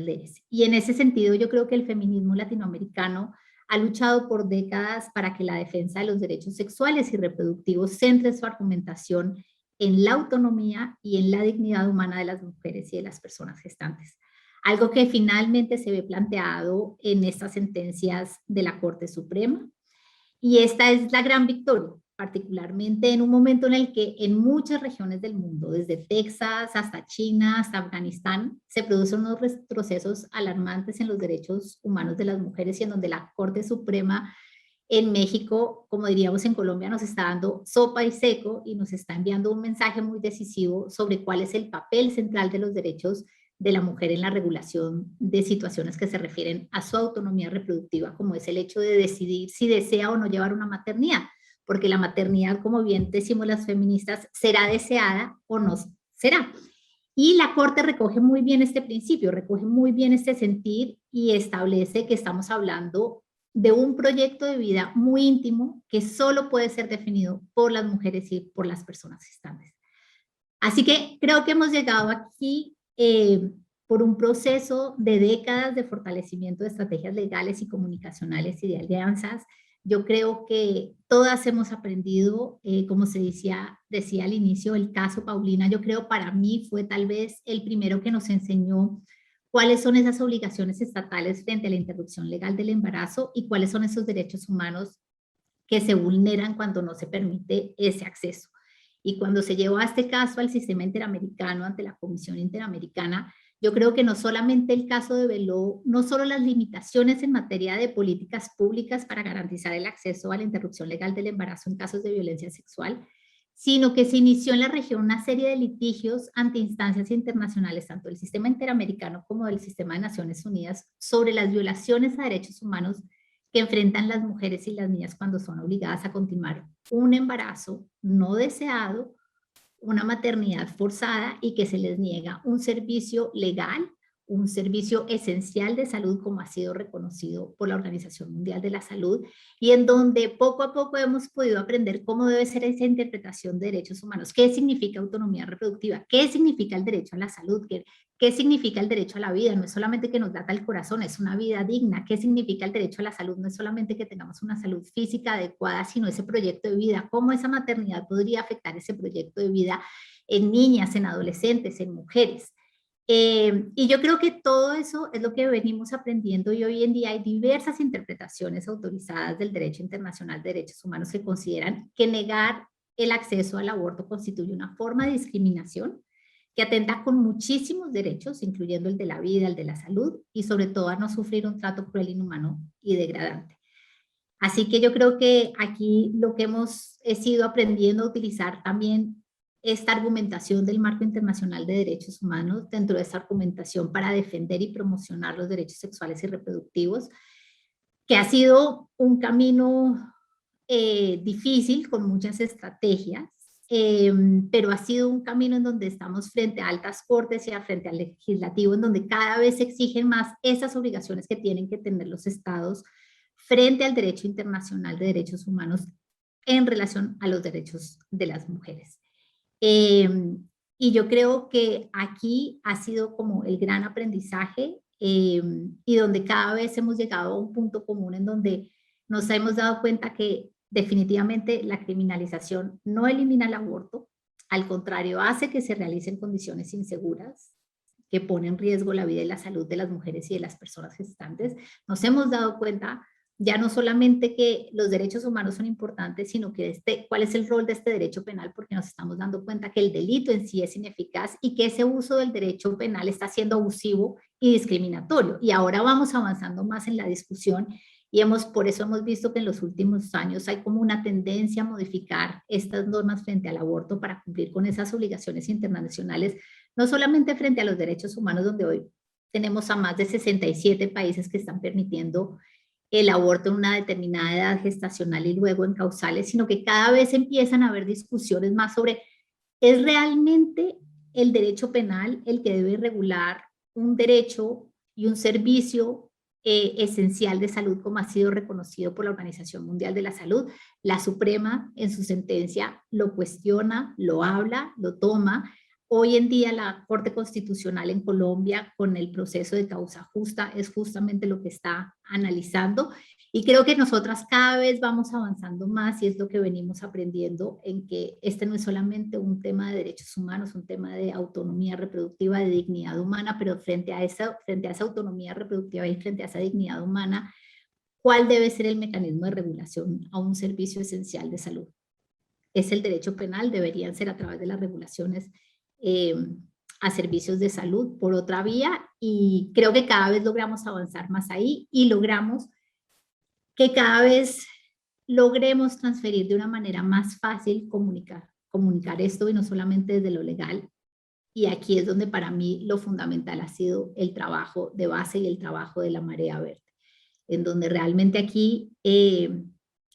leyes. Y en ese sentido yo creo que el feminismo latinoamericano ha luchado por décadas para que la defensa de los derechos sexuales y reproductivos centre su argumentación en la autonomía y en la dignidad humana de las mujeres y de las personas gestantes. Algo que finalmente se ve planteado en estas sentencias de la Corte Suprema. Y esta es la gran victoria, particularmente en un momento en el que en muchas regiones del mundo, desde Texas hasta China, hasta Afganistán, se producen unos retrocesos alarmantes en los derechos humanos de las mujeres, y en donde la Corte Suprema en México, como diríamos en Colombia, nos está dando sopa y seco, y nos está enviando un mensaje muy decisivo sobre cuál es el papel central de los derechos de la mujer en la regulación de situaciones que se refieren a su autonomía reproductiva, como es el hecho de decidir si desea o no llevar una maternidad, porque la maternidad, como bien decimos las feministas, será deseada o no será. Y la Corte recoge muy bien este principio, recoge muy bien este sentir, y establece que estamos hablando de un proyecto de vida muy íntimo que solo puede ser definido por las mujeres y por las personas gestantes. Así que creo que hemos llegado aquí por un proceso de décadas de fortalecimiento de estrategias legales y comunicacionales y de alianzas. Yo creo que todas hemos aprendido, como se decía al inicio, el caso Paulina, yo creo para mí fue tal vez el primero que nos enseñó cuáles son esas obligaciones estatales frente a la interrupción legal del embarazo, y cuáles son esos derechos humanos que se vulneran cuando no se permite ese acceso. Y cuando se llevó a este caso al sistema interamericano ante la Comisión Interamericana, yo creo que no solamente el caso develó no solo las limitaciones en materia de políticas públicas para garantizar el acceso a la interrupción legal del embarazo en casos de violencia sexual, sino que se inició en la región una serie de litigios ante instancias internacionales, tanto del sistema interamericano como del sistema de Naciones Unidas, sobre las violaciones a derechos humanos que enfrentan las mujeres y las niñas cuando son obligadas a continuar un embarazo no deseado, una maternidad forzada, y que se les niega un servicio legal, un servicio esencial de salud, como ha sido reconocido por la Organización Mundial de la Salud, y en donde poco a poco hemos podido aprender cómo debe ser esa interpretación de derechos humanos. ¿Qué significa autonomía reproductiva? ¿Qué significa el derecho a la salud? ¿Qué significa el derecho a la vida? No es solamente que nos lata el corazón, es una vida digna. ¿Qué significa el derecho a la salud? No es solamente que tengamos una salud física adecuada, sino ese proyecto de vida. ¿Cómo esa maternidad podría afectar ese proyecto de vida en niñas, en adolescentes, en mujeres? Y yo creo que todo eso es lo que venimos aprendiendo, y hoy en día hay diversas interpretaciones autorizadas del derecho internacional de derechos humanos que consideran que negar el acceso al aborto constituye una forma de discriminación que atenta con muchísimos derechos, incluyendo el de la vida, el de la salud, y sobre todo a no sufrir un trato cruel, inhumano y degradante. Así que yo creo que aquí lo que hemos sido aprendiendo a utilizar también esta argumentación del marco internacional de derechos humanos, dentro de esta argumentación para defender y promocionar los derechos sexuales y reproductivos, que ha sido un camino difícil, con muchas estrategias, pero ha sido un camino en donde estamos frente a altas cortes y frente al legislativo, en donde cada vez se exigen más esas obligaciones que tienen que tener los estados frente al derecho internacional de derechos humanos en relación a los derechos de las mujeres. Y yo creo que aquí ha sido como el gran aprendizaje y donde cada vez hemos llegado a un punto común en donde nos hemos dado cuenta que definitivamente la criminalización no elimina el aborto, al contrario, hace que se realicen condiciones inseguras que ponen en riesgo la vida y la salud de las mujeres y de las personas gestantes. Nos hemos dado cuenta ya no solamente que los derechos humanos son importantes, sino que cuál es el rol de este derecho penal, porque nos estamos dando cuenta que el delito en sí es ineficaz y que ese uso del derecho penal está siendo abusivo y discriminatorio. Y ahora vamos avanzando más en la discusión y por eso hemos visto que en los últimos años hay como una tendencia a modificar estas normas frente al aborto para cumplir con esas obligaciones internacionales, no solamente frente a los derechos humanos, donde hoy tenemos a más de 67 países que están permitiendo el aborto en una determinada edad gestacional y luego en causales, sino que cada vez empiezan a haber discusiones más sobre, ¿es realmente el derecho penal el que debe regular un derecho y un servicio esencial de salud como ha sido reconocido por la Organización Mundial de la Salud? La Suprema en su sentencia lo cuestiona, lo habla, lo toma. Hoy en día la Corte Constitucional en Colombia con el proceso de causa justa es justamente lo que está analizando y creo que nosotras cada vez vamos avanzando más y es lo que venimos aprendiendo en que este no es solamente un tema de derechos humanos, un tema de autonomía reproductiva, de dignidad humana, pero frente a esa autonomía reproductiva y frente a esa dignidad humana, ¿cuál debe ser el mecanismo de regulación a un servicio esencial de salud? Es el derecho penal, deberían ser a través de las regulaciones a servicios de salud por otra vía y creo que cada vez logramos avanzar más ahí y logramos que cada vez logremos transferir de una manera más fácil comunicar esto y no solamente desde lo legal. Y aquí es donde para mí lo fundamental ha sido el trabajo de base y el trabajo de la Marea Verde, en donde realmente aquí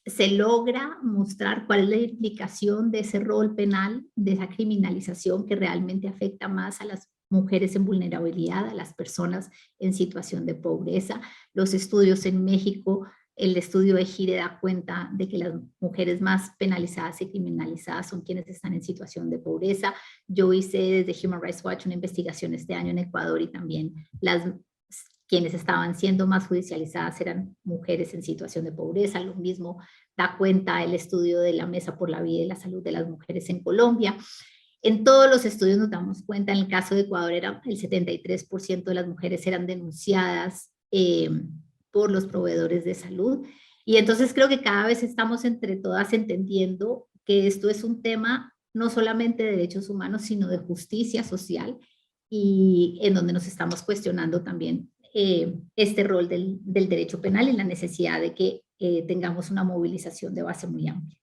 se logra mostrar cuál es la implicación de ese rol penal, de esa criminalización que realmente afecta más a las mujeres en vulnerabilidad, a las personas en situación de pobreza. Los estudios en México, el estudio de Gire da cuenta de que las mujeres más penalizadas y criminalizadas son quienes están en situación de pobreza. Yo hice desde Human Rights Watch una investigación este año en Ecuador y también quienes estaban siendo más judicializadas eran mujeres en situación de pobreza. Lo mismo da cuenta el estudio de la Mesa por la Vida y la Salud de las Mujeres en Colombia. En todos los estudios nos damos cuenta, en el caso de Ecuador, el 73% de las mujeres eran denunciadas por los proveedores de salud. Y entonces creo que cada vez estamos entre todas entendiendo que esto es un tema no solamente de derechos humanos, sino de justicia social y en donde nos estamos cuestionando también este rol del derecho penal y la necesidad de que tengamos una movilización de base muy amplia.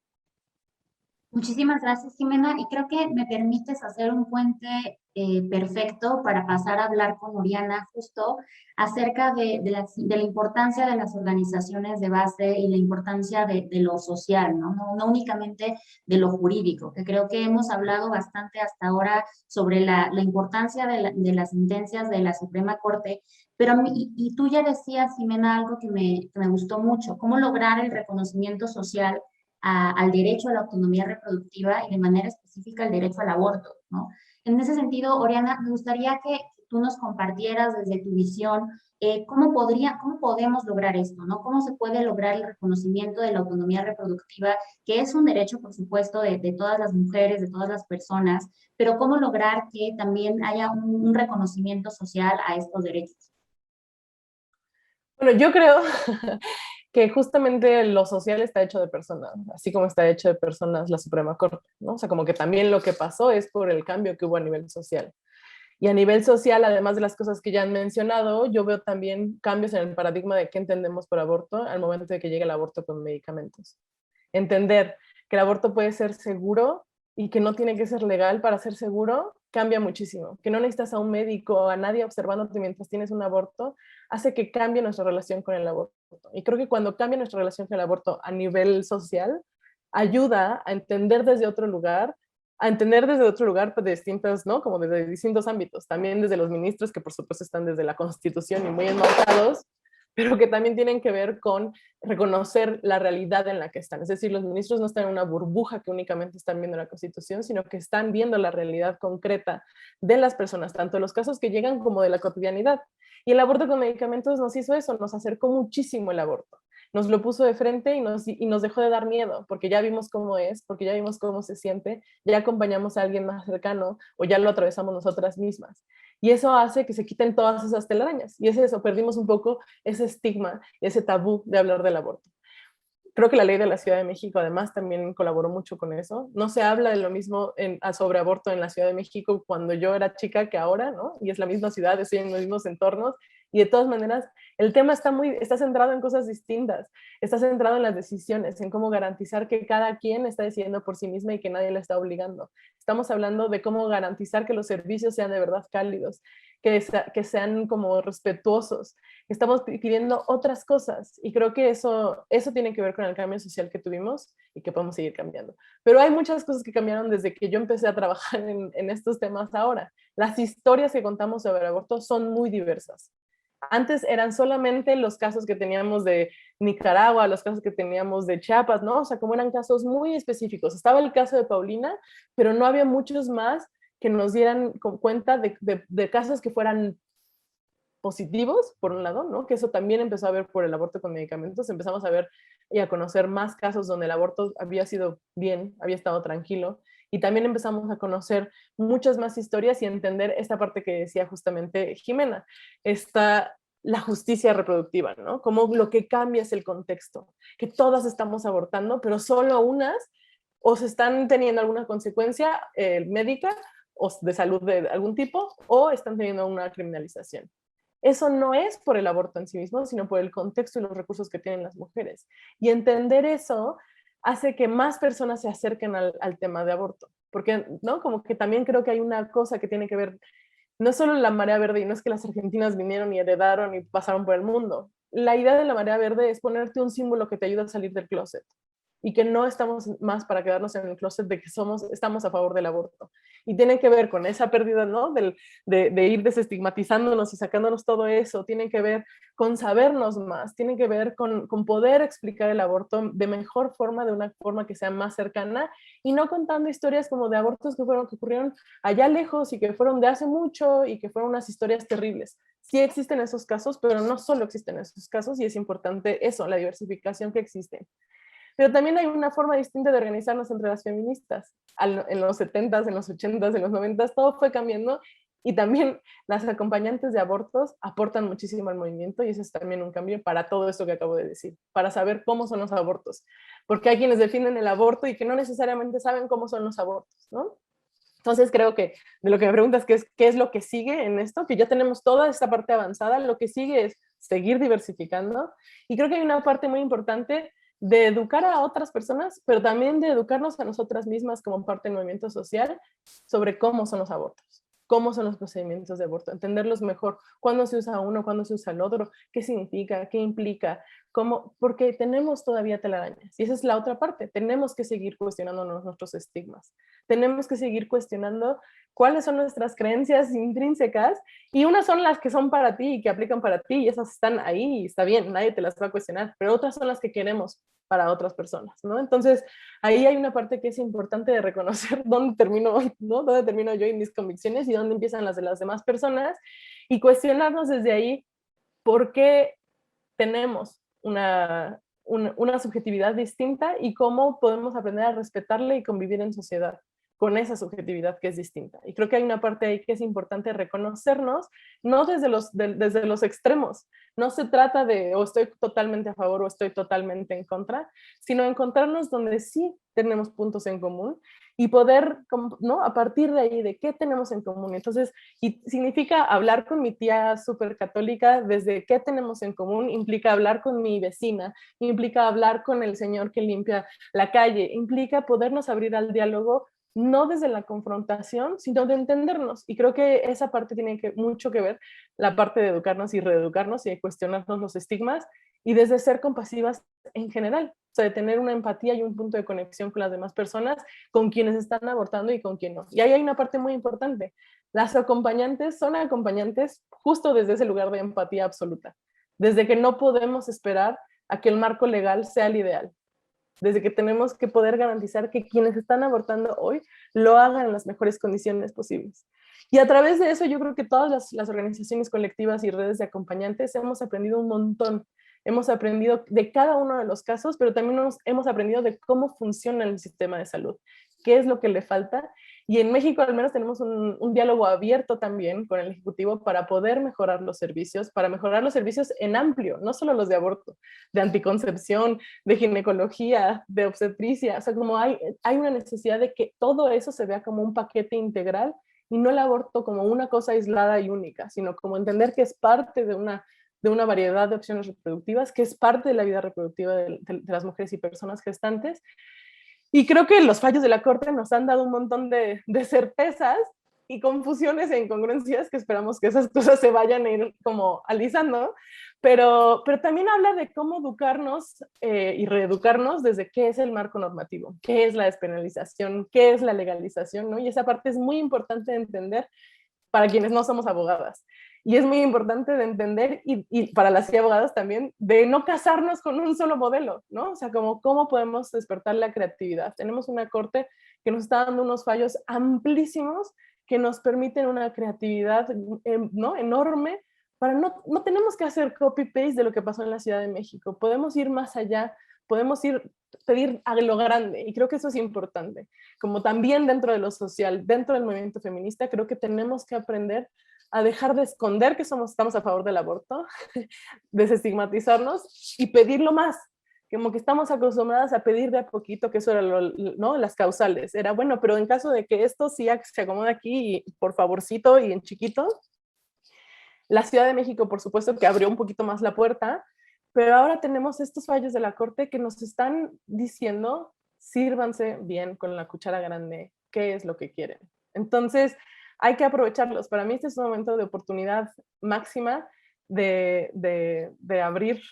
Muchísimas gracias, Jimena, y creo que me permites hacer un puente perfecto para pasar a hablar con Oriana justo acerca de la importancia de las organizaciones de base y la importancia de lo social, ¿no? No únicamente de lo jurídico, que creo que hemos hablado bastante hasta ahora sobre la importancia de las sentencias de la Suprema Corte, pero y tú ya decías, Jimena, algo que me gustó mucho, cómo lograr el reconocimiento social al derecho a la autonomía reproductiva y de manera específica al derecho al aborto, ¿no? En ese sentido, Oriana, me gustaría que tú nos compartieras desde tu visión cómo podemos lograr esto, ¿no? ¿Cómo se puede lograr el reconocimiento de la autonomía reproductiva, que es un derecho, por supuesto, de todas las mujeres, de todas las personas, pero cómo lograr que también haya un reconocimiento social a estos derechos? Bueno, yo creo que justamente lo social está hecho de personas, así como está hecho de personas la Suprema Corte, ¿no? O sea, como que también lo que pasó es por el cambio que hubo a nivel social. Y a nivel social, además de las cosas que ya han mencionado, yo veo también cambios en el paradigma de qué entendemos por aborto al momento de que llegue el aborto con medicamentos. Entender que el aborto puede ser seguro y que no tiene que ser legal para ser seguro, cambia muchísimo. Que no necesitas a un médico o a nadie observándote mientras tienes un aborto, hace que cambie nuestra relación con el aborto. Y creo que cuando cambia nuestra relación con el aborto a nivel social, ayuda a entender desde otro lugar a entender desde otro lugar, pues, de distintas, ¿no? Como desde distintos ámbitos, también desde los ministros, que por supuesto están desde la Constitución y muy enmarcados, pero que también tienen que ver con reconocer la realidad en la que están. Es decir, los ministros no están en una burbuja que únicamente están viendo la Constitución, sino que están viendo la realidad concreta de las personas, tanto de los casos que llegan como de la cotidianidad. Y el aborto con medicamentos nos hizo eso, nos acercó muchísimo el aborto. Nos lo puso de frente y nos dejó de dar miedo, porque ya vimos cómo es, porque ya vimos cómo se siente, ya acompañamos a alguien más cercano o ya lo atravesamos nosotras mismas. Y eso hace que se quiten todas esas telarañas. Y es eso, perdimos un poco ese estigma, ese tabú de hablar del aborto. Creo que la ley de la Ciudad de México además también colaboró mucho con eso. No se habla de lo mismo sobre aborto en la Ciudad de México cuando yo era chica que ahora, ¿no? Y es la misma ciudad, estoy en los mismos entornos. Y de todas maneras, el tema está centrado en cosas distintas. Está centrado en las decisiones, en cómo garantizar que cada quien está decidiendo por sí misma y que nadie la está obligando. Estamos hablando de cómo garantizar que los servicios sean de verdad cálidos, que sean como respetuosos. Estamos pidiendo otras cosas y creo que eso tiene que ver con el cambio social que tuvimos y que podemos seguir cambiando. Pero hay muchas cosas que cambiaron desde que yo empecé a trabajar en estos temas ahora. Las historias que contamos sobre aborto son muy diversas. Antes eran solamente los casos que teníamos de Nicaragua, los casos que teníamos de Chiapas, ¿no? O sea, como eran casos muy específicos. Estaba el caso de Paulina, pero no había muchos más que nos dieran cuenta de casos que fueran positivos, por un lado, ¿no? Que eso también empezó a ver por el aborto con medicamentos. Empezamos a ver y a conocer más casos donde el aborto había sido bien, había estado tranquilo. Y también empezamos a conocer muchas más historias y entender esta parte que decía justamente Jimena, la justicia reproductiva, ¿no? Como lo que cambia es el contexto, que todas estamos abortando, pero solo unas o se están teniendo alguna consecuencia médica o de salud de algún tipo, o están teniendo una criminalización. Eso no es por el aborto en sí mismo, sino por el contexto y los recursos que tienen las mujeres. Y entender eso hace que más personas se acerquen al tema de aborto. Porque, ¿no? Como que también creo que hay una cosa que tiene que ver, no solo la marea verde, y no es que las argentinas vinieron y heredaron y pasaron por el mundo. La idea de la marea verde es ponerte un símbolo que te ayuda a salir del closet. Y que no estamos más para quedarnos en el closet de que estamos a favor del aborto. Y tiene que ver con esa pérdida, ¿no? De ir desestigmatizándonos y sacándonos todo eso, tiene que ver con sabernos más, tiene que ver con poder explicar el aborto de mejor forma, de una forma que sea más cercana, y no contando historias como de abortos que ocurrieron allá lejos y que fueron de hace mucho y que fueron unas historias terribles. Sí existen esos casos, pero no solo existen esos casos, y es importante eso, la diversificación que existe. Pero también hay una forma distinta de organizarnos entre las feministas. En los 70s, en los 80s, en los 90s, todo fue cambiando, y también las acompañantes de abortos aportan muchísimo al movimiento, y eso es también un cambio para todo esto que acabo de decir, para saber cómo son los abortos. Porque hay quienes defienden el aborto y que no necesariamente saben cómo son los abortos, ¿no? Entonces creo que de lo que me preguntas, qué es lo que sigue en esto, que ya tenemos toda esta parte avanzada, lo que sigue es seguir diversificando, y creo que hay una parte muy importante de educar a otras personas, pero también de educarnos a nosotras mismas como parte del movimiento social sobre cómo son los abortos, cómo son los procedimientos de aborto, entenderlos mejor, cuándo se usa uno, cuándo se usa el otro, qué significa, qué implica, cómo, porque tenemos todavía telarañas. Y esa es la otra parte, tenemos que seguir cuestionándonos nuestros estigmas, tenemos que seguir cuestionando cuáles son nuestras creencias intrínsecas, y unas son las que son para ti y que aplican para ti, y esas están ahí y está bien, nadie te las va a cuestionar, pero otras son las que queremos para otras personas, ¿no? Entonces, ahí hay una parte que es importante de reconocer dónde termino, ¿no? Dónde termino yo y mis convicciones y dónde empiezan las de las demás personas, y cuestionarnos desde ahí por qué tenemos una subjetividad distinta y cómo podemos aprender a respetarla y convivir en sociedad con esa subjetividad que es distinta. Y creo que hay una parte ahí que es importante reconocernos, no desde los extremos. No se trata de o estoy totalmente a favor o estoy totalmente en contra, sino encontrarnos donde sí tenemos puntos en común y poder, ¿no? A partir de ahí, de qué tenemos en común. Entonces, y significa hablar con mi tía súper católica desde qué tenemos en común, implica hablar con mi vecina, implica hablar con el señor que limpia la calle, implica podernos abrir al diálogo, no desde la confrontación, sino de entendernos. Y creo que esa parte tiene mucho que ver, la parte de educarnos y reeducarnos y de cuestionarnos los estigmas y desde ser compasivas en general, o sea, de tener una empatía y un punto de conexión con las demás personas, con quienes están abortando y con quienes no. Y ahí hay una parte muy importante. Las acompañantes son acompañantes justo desde ese lugar de empatía absoluta, desde que no podemos esperar a que el marco legal sea el ideal, desde que tenemos que poder garantizar que quienes están abortando hoy lo hagan en las mejores condiciones posibles. Y a través de eso yo creo que todas las organizaciones colectivas y redes de acompañantes hemos aprendido un montón. Hemos aprendido de cada uno de los casos, pero también hemos aprendido de cómo funciona el sistema de salud, qué es lo que le falta. Y en México al menos tenemos un diálogo abierto también con el Ejecutivo para poder mejorar los servicios, para mejorar los servicios en amplio, no solo los de aborto, de anticoncepción, de ginecología, de obstetricia. O sea, como hay una necesidad de que todo eso se vea como un paquete integral y no el aborto como una cosa aislada y única, sino como entender que es parte de una variedad de opciones reproductivas, que es parte de la vida reproductiva de las mujeres y personas gestantes. Y creo que los fallos de la Corte nos han dado un montón de certezas y confusiones e incongruencias que esperamos que esas cosas se vayan a ir como alisando, pero también habla de cómo educarnos y reeducarnos desde qué es el marco normativo, qué es la despenalización, qué es la legalización, ¿no? Y esa parte es muy importante de entender para quienes no somos abogadas. Y es muy importante de entender, y para las abogadas también, de no casarnos con un solo modelo, ¿no? O sea, como cómo podemos despertar la creatividad. Tenemos una corte que nos está dando unos fallos amplísimos que nos permiten una creatividad, ¿no?, enorme, para no tenemos que hacer copy-paste de lo que pasó en la Ciudad de México. Podemos ir más allá, podemos pedir a lo grande, y creo que eso es importante. Como también dentro de lo social, dentro del movimiento feminista, creo que tenemos que aprender a dejar de esconder que estamos a favor del aborto, desestigmatizarnos y pedirlo más, como que estamos acostumbradas a pedir de a poquito, que eso era ¿no?, las causales. Era, bueno, pero en caso de que esto sí se acomode aquí, y por favorcito y en chiquito. La Ciudad de México, por supuesto, que abrió un poquito más la puerta, pero ahora tenemos estos fallos de la Corte que nos están diciendo, sírvanse bien con la cuchara grande, qué es lo que quieren. Entonces, hay que aprovecharlos. Para mí este es un momento de oportunidad máxima de abrir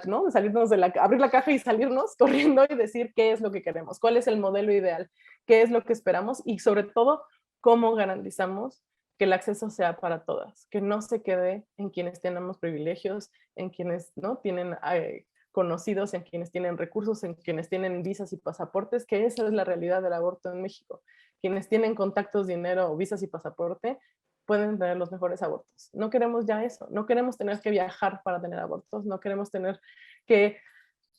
¿no?, de salirnos abrir la caja y salirnos corriendo y decir qué es lo que queremos, cuál es el modelo ideal, qué es lo que esperamos y sobre todo cómo garantizamos que el acceso sea para todas, que no se quede en quienes tenemos privilegios, en quienes no tienen conocidos, en quienes tienen recursos, en quienes tienen visas y pasaportes, que esa es la realidad del aborto en México. Quienes tienen contactos, dinero, visas y pasaporte pueden tener los mejores abortos. No queremos ya eso, no queremos tener que viajar para tener abortos, no queremos tener que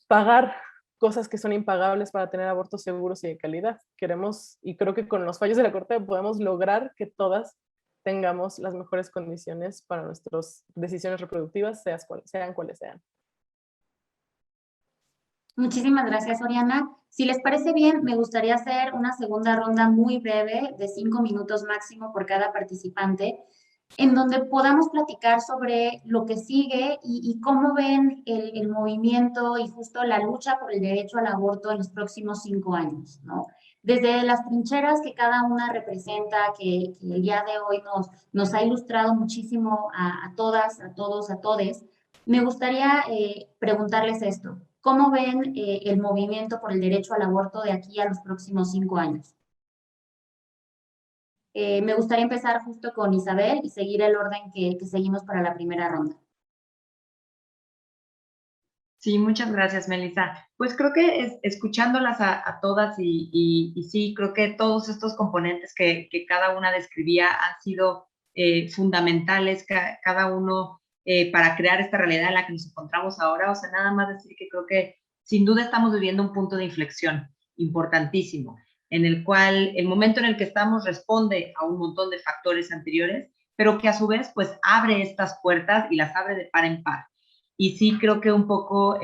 pagar cosas que son impagables para tener abortos seguros y de calidad. Queremos, y creo que con los fallos de la Corte podemos lograr que todas tengamos las mejores condiciones para nuestras decisiones reproductivas, sean cuales sean. Muchísimas gracias, Oriana. Si les parece bien, me gustaría hacer una segunda ronda muy breve, de 5 minutos máximo por cada participante, en donde podamos platicar sobre lo que sigue y cómo ven el movimiento y justo la lucha por el derecho al aborto en los próximos 5 años, ¿no? Desde las trincheras que cada una representa, que el día de hoy nos ha ilustrado muchísimo a todas, a todos, a todes, me gustaría preguntarles esto. ¿Cómo ven el movimiento por el derecho al aborto de aquí a los próximos 5 años? Me gustaría empezar justo con Isabel y seguir el orden que seguimos para la primera ronda. Sí, muchas gracias, Melissa. Pues creo que escuchándolas a todas y sí, creo que todos estos componentes que cada una describía han sido fundamentales, cada uno para crear esta realidad en la que nos encontramos ahora. O sea, nada más decir que creo que sin duda estamos viviendo un punto de inflexión importantísimo, en el cual el momento en el que estamos responde a un montón de factores anteriores, pero que a su vez pues abre estas puertas y las abre de par en par. Y sí creo que un poco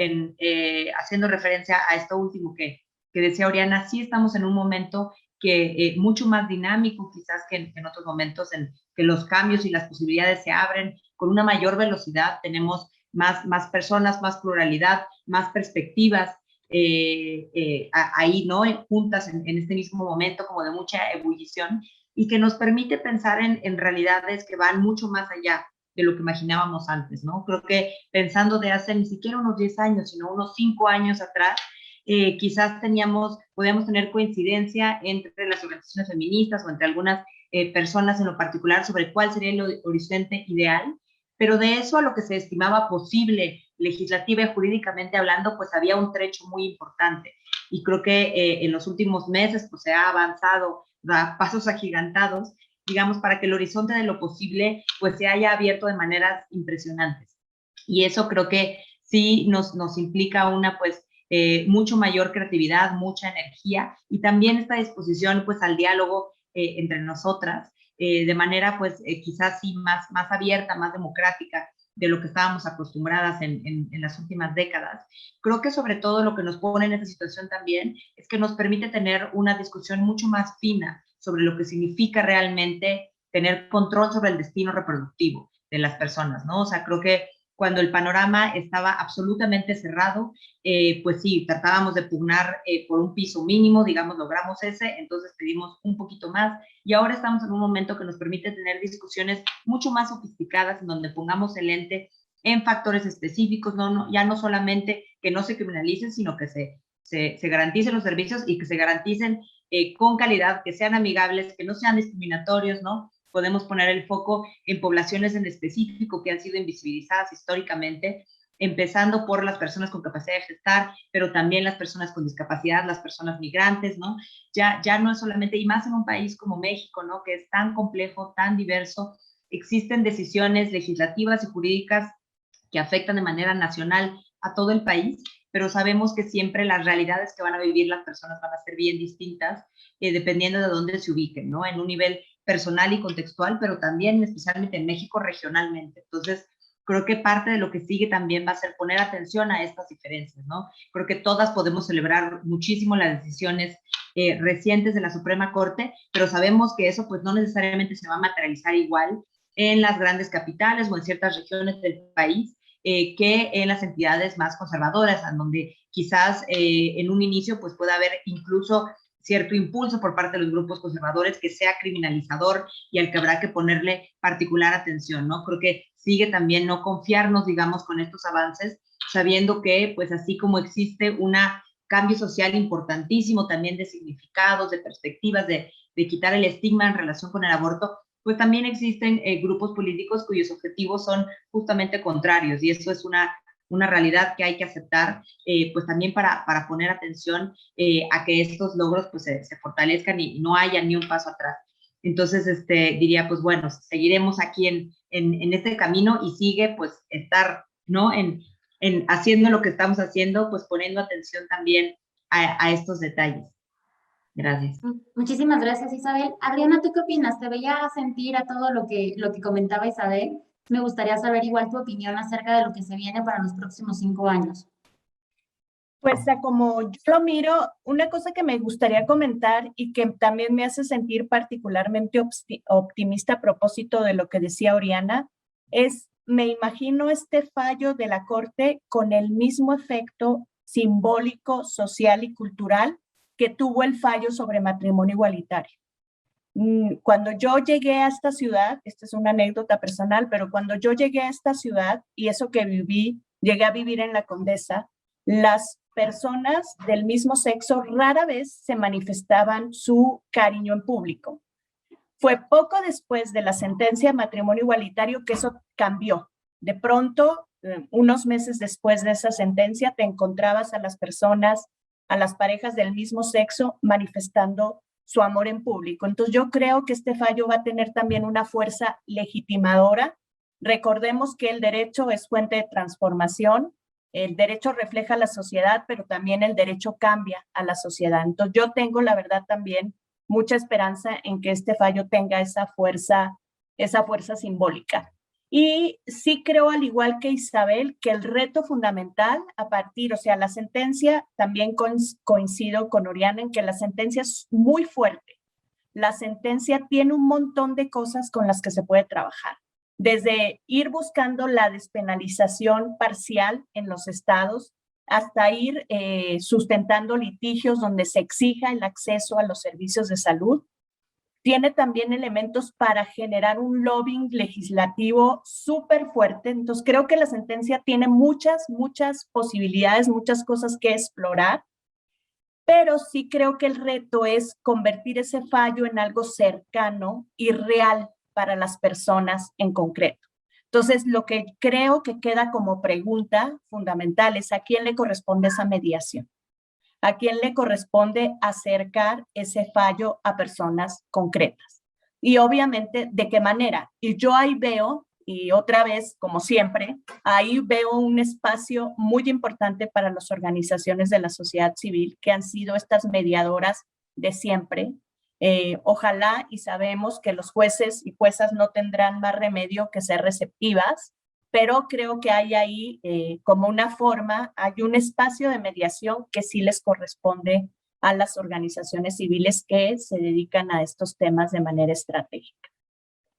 haciendo referencia a esto último que decía Oriana, sí estamos en un momento que mucho más dinámico quizás que en otros momentos, en que los cambios y las posibilidades se abren con una mayor velocidad, tenemos más personas, más pluralidad, más perspectivas ahí, ¿no?, juntas en este mismo momento como de mucha ebullición y que nos permite pensar en realidades que van mucho más allá de lo que imaginábamos antes, ¿no? Creo que pensando de hace ni siquiera unos 10 años, sino unos 5 años atrás, quizás podíamos tener coincidencia entre las organizaciones feministas o entre algunas personas en lo particular sobre cuál sería el horizonte ideal, pero de eso a lo que se estimaba posible legislativa y jurídicamente hablando, pues había un trecho muy importante. Y creo que en los últimos meses pues se ha avanzado a pasos agigantados, digamos, para que el horizonte de lo posible pues se haya abierto de maneras impresionantes. Y eso creo que sí nos implica una pues mucho mayor creatividad, mucha energía y también esta disposición pues al diálogo entre nosotras, de manera pues quizás sí más abierta, más democrática de lo que estábamos acostumbradas en las últimas décadas. Creo que sobre todo lo que nos pone en esta situación también es que nos permite tener una discusión mucho más fina sobre lo que significa realmente tener control sobre el destino reproductivo de las personas, ¿no? O sea, creo que cuando el panorama estaba absolutamente cerrado, pues sí, tratábamos de pugnar por un piso mínimo, digamos, logramos ese, entonces pedimos un poquito más, y ahora estamos en un momento que nos permite tener discusiones mucho más sofisticadas, en donde pongamos el ente en factores específicos, ya no solamente que no se criminalicen, sino que se garanticen los servicios y que se garanticen con calidad, que sean amigables, que no sean discriminatorios, ¿no? Podemos poner el foco en poblaciones en específico que han sido invisibilizadas históricamente, empezando por las personas con capacidad de gestar, pero también las personas con discapacidad, las personas migrantes, ¿no? Ya no es solamente, y más en un país como México, ¿no? Que es tan complejo, tan diverso, existen decisiones legislativas y jurídicas que afectan de manera nacional a todo el país, pero sabemos que siempre las realidades que van a vivir las personas van a ser bien distintas, dependiendo de dónde se ubiquen, ¿no? En un nivel personal y contextual, pero también, especialmente en México, regionalmente. Entonces, creo que parte de lo que sigue también va a ser poner atención a estas diferencias, ¿no? Creo que todas podemos celebrar muchísimo las decisiones recientes de la Suprema Corte, pero sabemos que eso pues no necesariamente se va a materializar igual en las grandes capitales o en ciertas regiones del país que en las entidades más conservadoras, en donde quizás en un inicio pues pueda haber incluso cierto impulso por parte de los grupos conservadores que sea criminalizador y al que habrá que ponerle particular atención, ¿no? Creo que sigue también no confiarnos, digamos, con estos avances, sabiendo que, pues así como existe un cambio social importantísimo también de significados, de perspectivas, de quitar el estigma en relación con el aborto, pues también existen grupos políticos cuyos objetivos son justamente contrarios, y eso es una realidad que hay que aceptar, pues también para poner atención a que estos logros pues se fortalezcan y no haya ni un paso atrás. Entonces, diría, pues bueno, seguiremos aquí en este camino y sigue pues estar, ¿no? En haciendo lo que estamos haciendo, pues poniendo atención también a estos detalles. Gracias. Muchísimas gracias, Isabel. Adriana, ¿tú qué opinas? Te veía sentir a todo lo que comentaba Isabel. Me gustaría saber igual tu opinión acerca de lo que se viene para los próximos 5 años. Pues como yo lo miro, una cosa que me gustaría comentar y que también me hace sentir particularmente optimista a propósito de lo que decía Oriana, es, me imagino este fallo de la Corte con el mismo efecto simbólico, social y cultural que tuvo el fallo sobre matrimonio igualitario. Cuando yo llegué a esta ciudad, esta es una anécdota personal, pero cuando yo llegué a esta ciudad y eso que viví, llegué a vivir en la Condesa, las personas del mismo sexo rara vez se manifestaban su cariño en público. Fue poco después de la sentencia de matrimonio igualitario que eso cambió. De pronto, unos meses después de esa sentencia, te encontrabas a las personas, a las parejas del mismo sexo manifestando su amor en público. Entonces yo creo que este fallo va a tener también una fuerza legitimadora. Recordemos que el derecho es fuente de transformación, el derecho refleja la sociedad, pero también el derecho cambia a la sociedad. Entonces yo tengo, la verdad, también mucha esperanza en que este fallo tenga esa fuerza simbólica. Y sí creo, al igual que Isabel, que el reto fundamental a partir, o sea, la sentencia, también coincido con Oriana en que la sentencia es muy fuerte. La sentencia tiene un montón de cosas con las que se puede trabajar. Desde ir buscando la despenalización parcial en los estados, hasta ir sustentando litigios donde se exija el acceso a los servicios de salud. tiene también elementos para generar un lobbying legislativo súper fuerte. Entonces, creo que la sentencia tiene muchas posibilidades, muchas cosas que explorar, pero sí creo que el reto es convertir ese fallo en algo cercano y real para las personas en concreto. Entonces, lo que creo que queda como pregunta fundamental es: ¿a quién le corresponde esa mediación? ¿A quién le corresponde acercar ese fallo a personas concretas? Y obviamente, ¿de qué manera? Y yo ahí veo, y otra vez, como siempre, ahí veo un espacio muy importante para las organizaciones de la sociedad civil, que han sido estas mediadoras de siempre. Ojalá, y sabemos que los jueces y juezas no tendrán más remedio que ser receptivas, pero creo que hay ahí como una forma, hay un espacio de mediación que sí les corresponde a las organizaciones civiles que se dedican a estos temas de manera estratégica.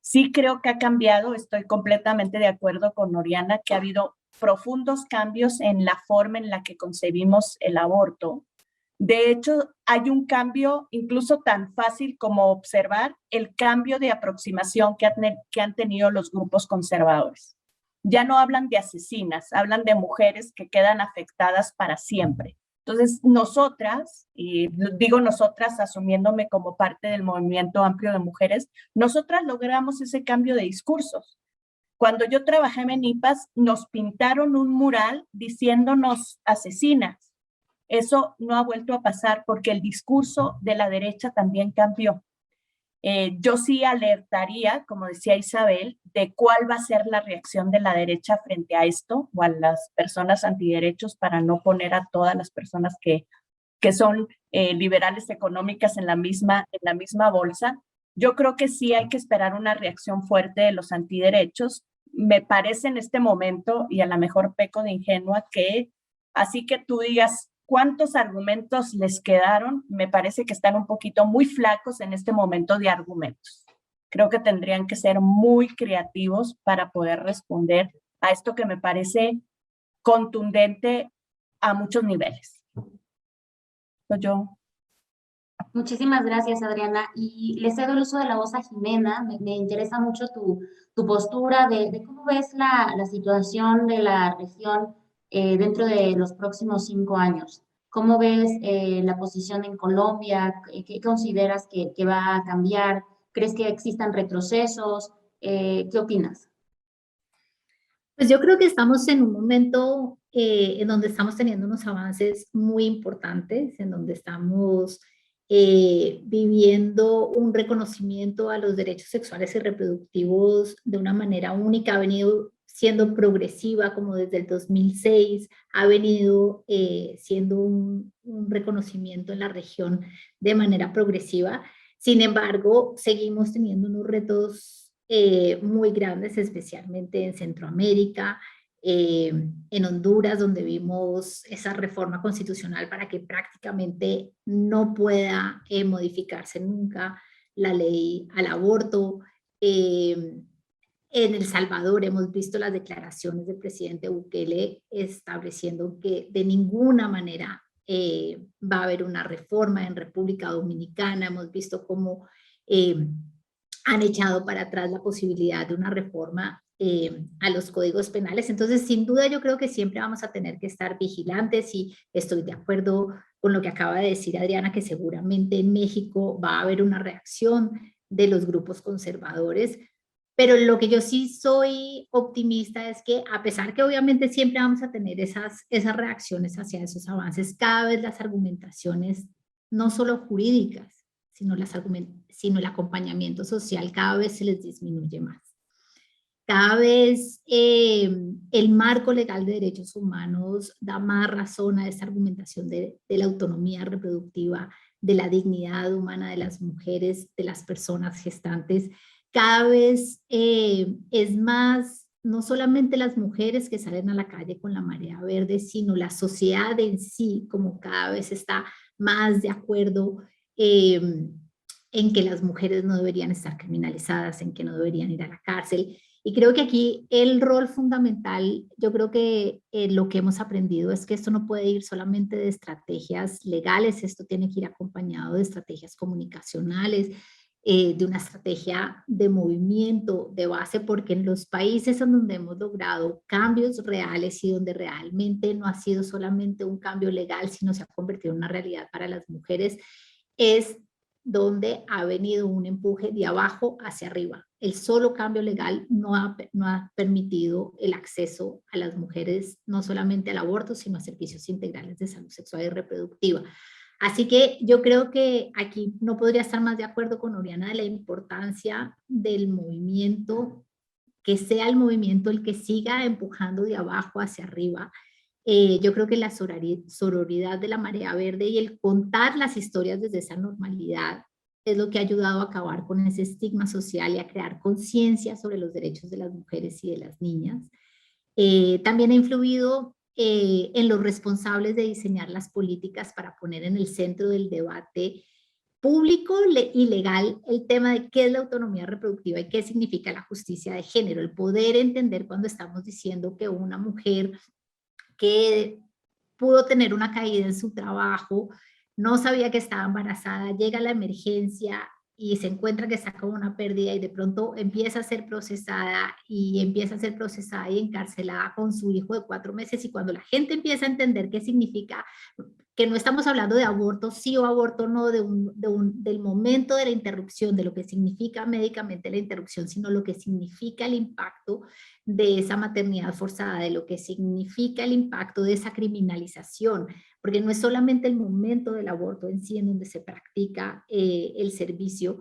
Sí creo que ha cambiado, estoy completamente de acuerdo con Oriana, que ha habido profundos cambios en la forma en la que concebimos el aborto. De hecho, hay un cambio incluso tan fácil como observar el cambio de aproximación que han tenido los grupos conservadores. Ya no hablan de asesinas, hablan de mujeres que quedan afectadas para siempre. Entonces, nosotras, y digo nosotras asumiéndome como parte del movimiento amplio de mujeres, nosotras logramos ese cambio de discursos. Cuando yo trabajé en IPAS, nos pintaron un mural diciéndonos asesinas. Eso no ha vuelto a pasar porque el discurso de la derecha también cambió. Yo sí alertaría, como decía Isabel, de cuál va a ser la reacción de la derecha frente a esto o a las personas antiderechos, para no poner a todas las personas que son liberales económicas en la misma bolsa. Yo creo que sí hay que esperar una reacción fuerte de los antiderechos. Me parece en este momento, y a lo mejor peco de ingenua, que así que tú digas cuántos argumentos les quedaron, me parece que están un poquito muy flacos en este momento de argumentos. Creo que tendrían que ser muy creativos para poder responder a esto que me parece contundente a muchos niveles. Yo. Muchísimas gracias, Adriana. Y le cedo el uso de la voz a Jimena. Me interesa mucho tu postura de cómo ves la situación de la región dentro de los próximos 5 años. ¿Cómo ves la posición en Colombia? ¿Qué consideras que va a cambiar? ¿Crees que existan retrocesos? ¿Qué opinas? Pues yo creo que estamos en un momento en donde estamos teniendo unos avances muy importantes, en donde estamos viviendo un reconocimiento a los derechos sexuales y reproductivos de una manera única. Ha venido siendo progresiva como desde el 2006, ha venido siendo un reconocimiento en la región de manera progresiva. Sin embargo, seguimos teniendo unos retos muy grandes, especialmente en Centroamérica, en Honduras, donde vimos esa reforma constitucional para que prácticamente no pueda modificarse nunca la ley al aborto. En El Salvador hemos visto las declaraciones del presidente Bukele estableciendo que de ninguna manera va a haber una reforma. En República Dominicana hemos visto cómo han echado para atrás la posibilidad de una reforma a los códigos penales. Entonces, sin duda, yo creo que siempre vamos a tener que estar vigilantes, y estoy de acuerdo con lo que acaba de decir Adriana, que seguramente en México va a haber una reacción de los grupos conservadores, pero lo que yo sí soy optimista es que, a pesar que obviamente siempre vamos a tener esas reacciones hacia esos avances, cada vez las argumentaciones, no solo jurídicas, sino el acompañamiento social, cada vez se les disminuye más. Cada vez el marco legal de derechos humanos da más razón a esta argumentación de la autonomía reproductiva, de la dignidad humana de las mujeres, de las personas gestantes. Cada vez es más, no solamente las mujeres que salen a la calle con la marea verde, sino la sociedad en sí, como cada vez está más de acuerdo en que las mujeres no deberían estar criminalizadas, en que no deberían ir a la cárcel. Y creo que aquí el rol fundamental, yo creo que lo que hemos aprendido es que esto no puede ir solamente de estrategias legales, esto tiene que ir acompañado de estrategias comunicacionales, de una estrategia de movimiento de base, porque en los países en donde hemos logrado cambios reales y donde realmente no ha sido solamente un cambio legal, sino se ha convertido en una realidad para las mujeres, es donde ha venido un empuje de abajo hacia arriba. El solo cambio legal no ha permitido el acceso a las mujeres, no solamente al aborto, sino a servicios integrales de salud sexual y reproductiva. Así que yo creo que aquí no podría estar más de acuerdo con Oriana de la importancia del movimiento, que sea el movimiento el que siga empujando de abajo hacia arriba. Yo creo que la sororidad de la marea verde y el contar las historias desde esa normalidad es lo que ha ayudado a acabar con ese estigma social y a crear conciencia sobre los derechos de las mujeres y de las niñas. También ha influido en los responsables de diseñar las políticas para poner en el centro del debate público y legal el tema de qué es la autonomía reproductiva y qué significa la justicia de género, el poder entender cuando estamos diciendo que una mujer que pudo tener una caída en su trabajo, no sabía que estaba embarazada, llega a la emergencia y se encuentra que está con una pérdida y de pronto empieza a ser procesada y encarcelada con su hijo de 4 meses, y cuando la gente empieza a entender qué significa, que no estamos hablando de aborto sí o aborto no, del momento de la interrupción, de lo que significa médicamente la interrupción, sino lo que significa el impacto de esa maternidad forzada, de lo que significa el impacto de esa criminalización, porque no es solamente el momento del aborto en sí en donde se practica el servicio,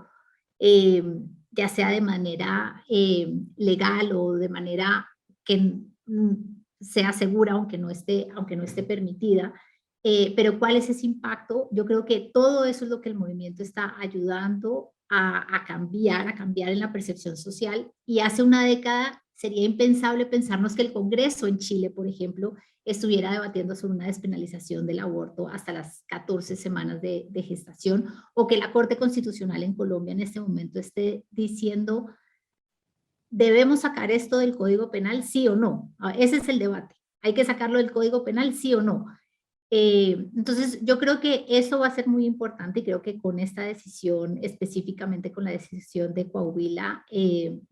ya sea de manera legal o de manera que sea segura, aunque no esté permitida. Pero ¿cuál es ese impacto? Yo creo que todo eso es lo que el movimiento está ayudando a cambiar en la percepción social. Y hace una década sería impensable pensarnos que el Congreso en Chile, por ejemplo, estuviera debatiendo sobre una despenalización del aborto hasta las 14 semanas de gestación, o que la Corte Constitucional en Colombia en este momento esté diciendo, ¿debemos sacar esto del Código Penal, sí o no? Ese es el debate. ¿Hay que sacarlo del Código Penal, sí o no? Entonces yo creo que eso va a ser muy importante, y creo que con esta decisión, específicamente con la decisión de Coahuila,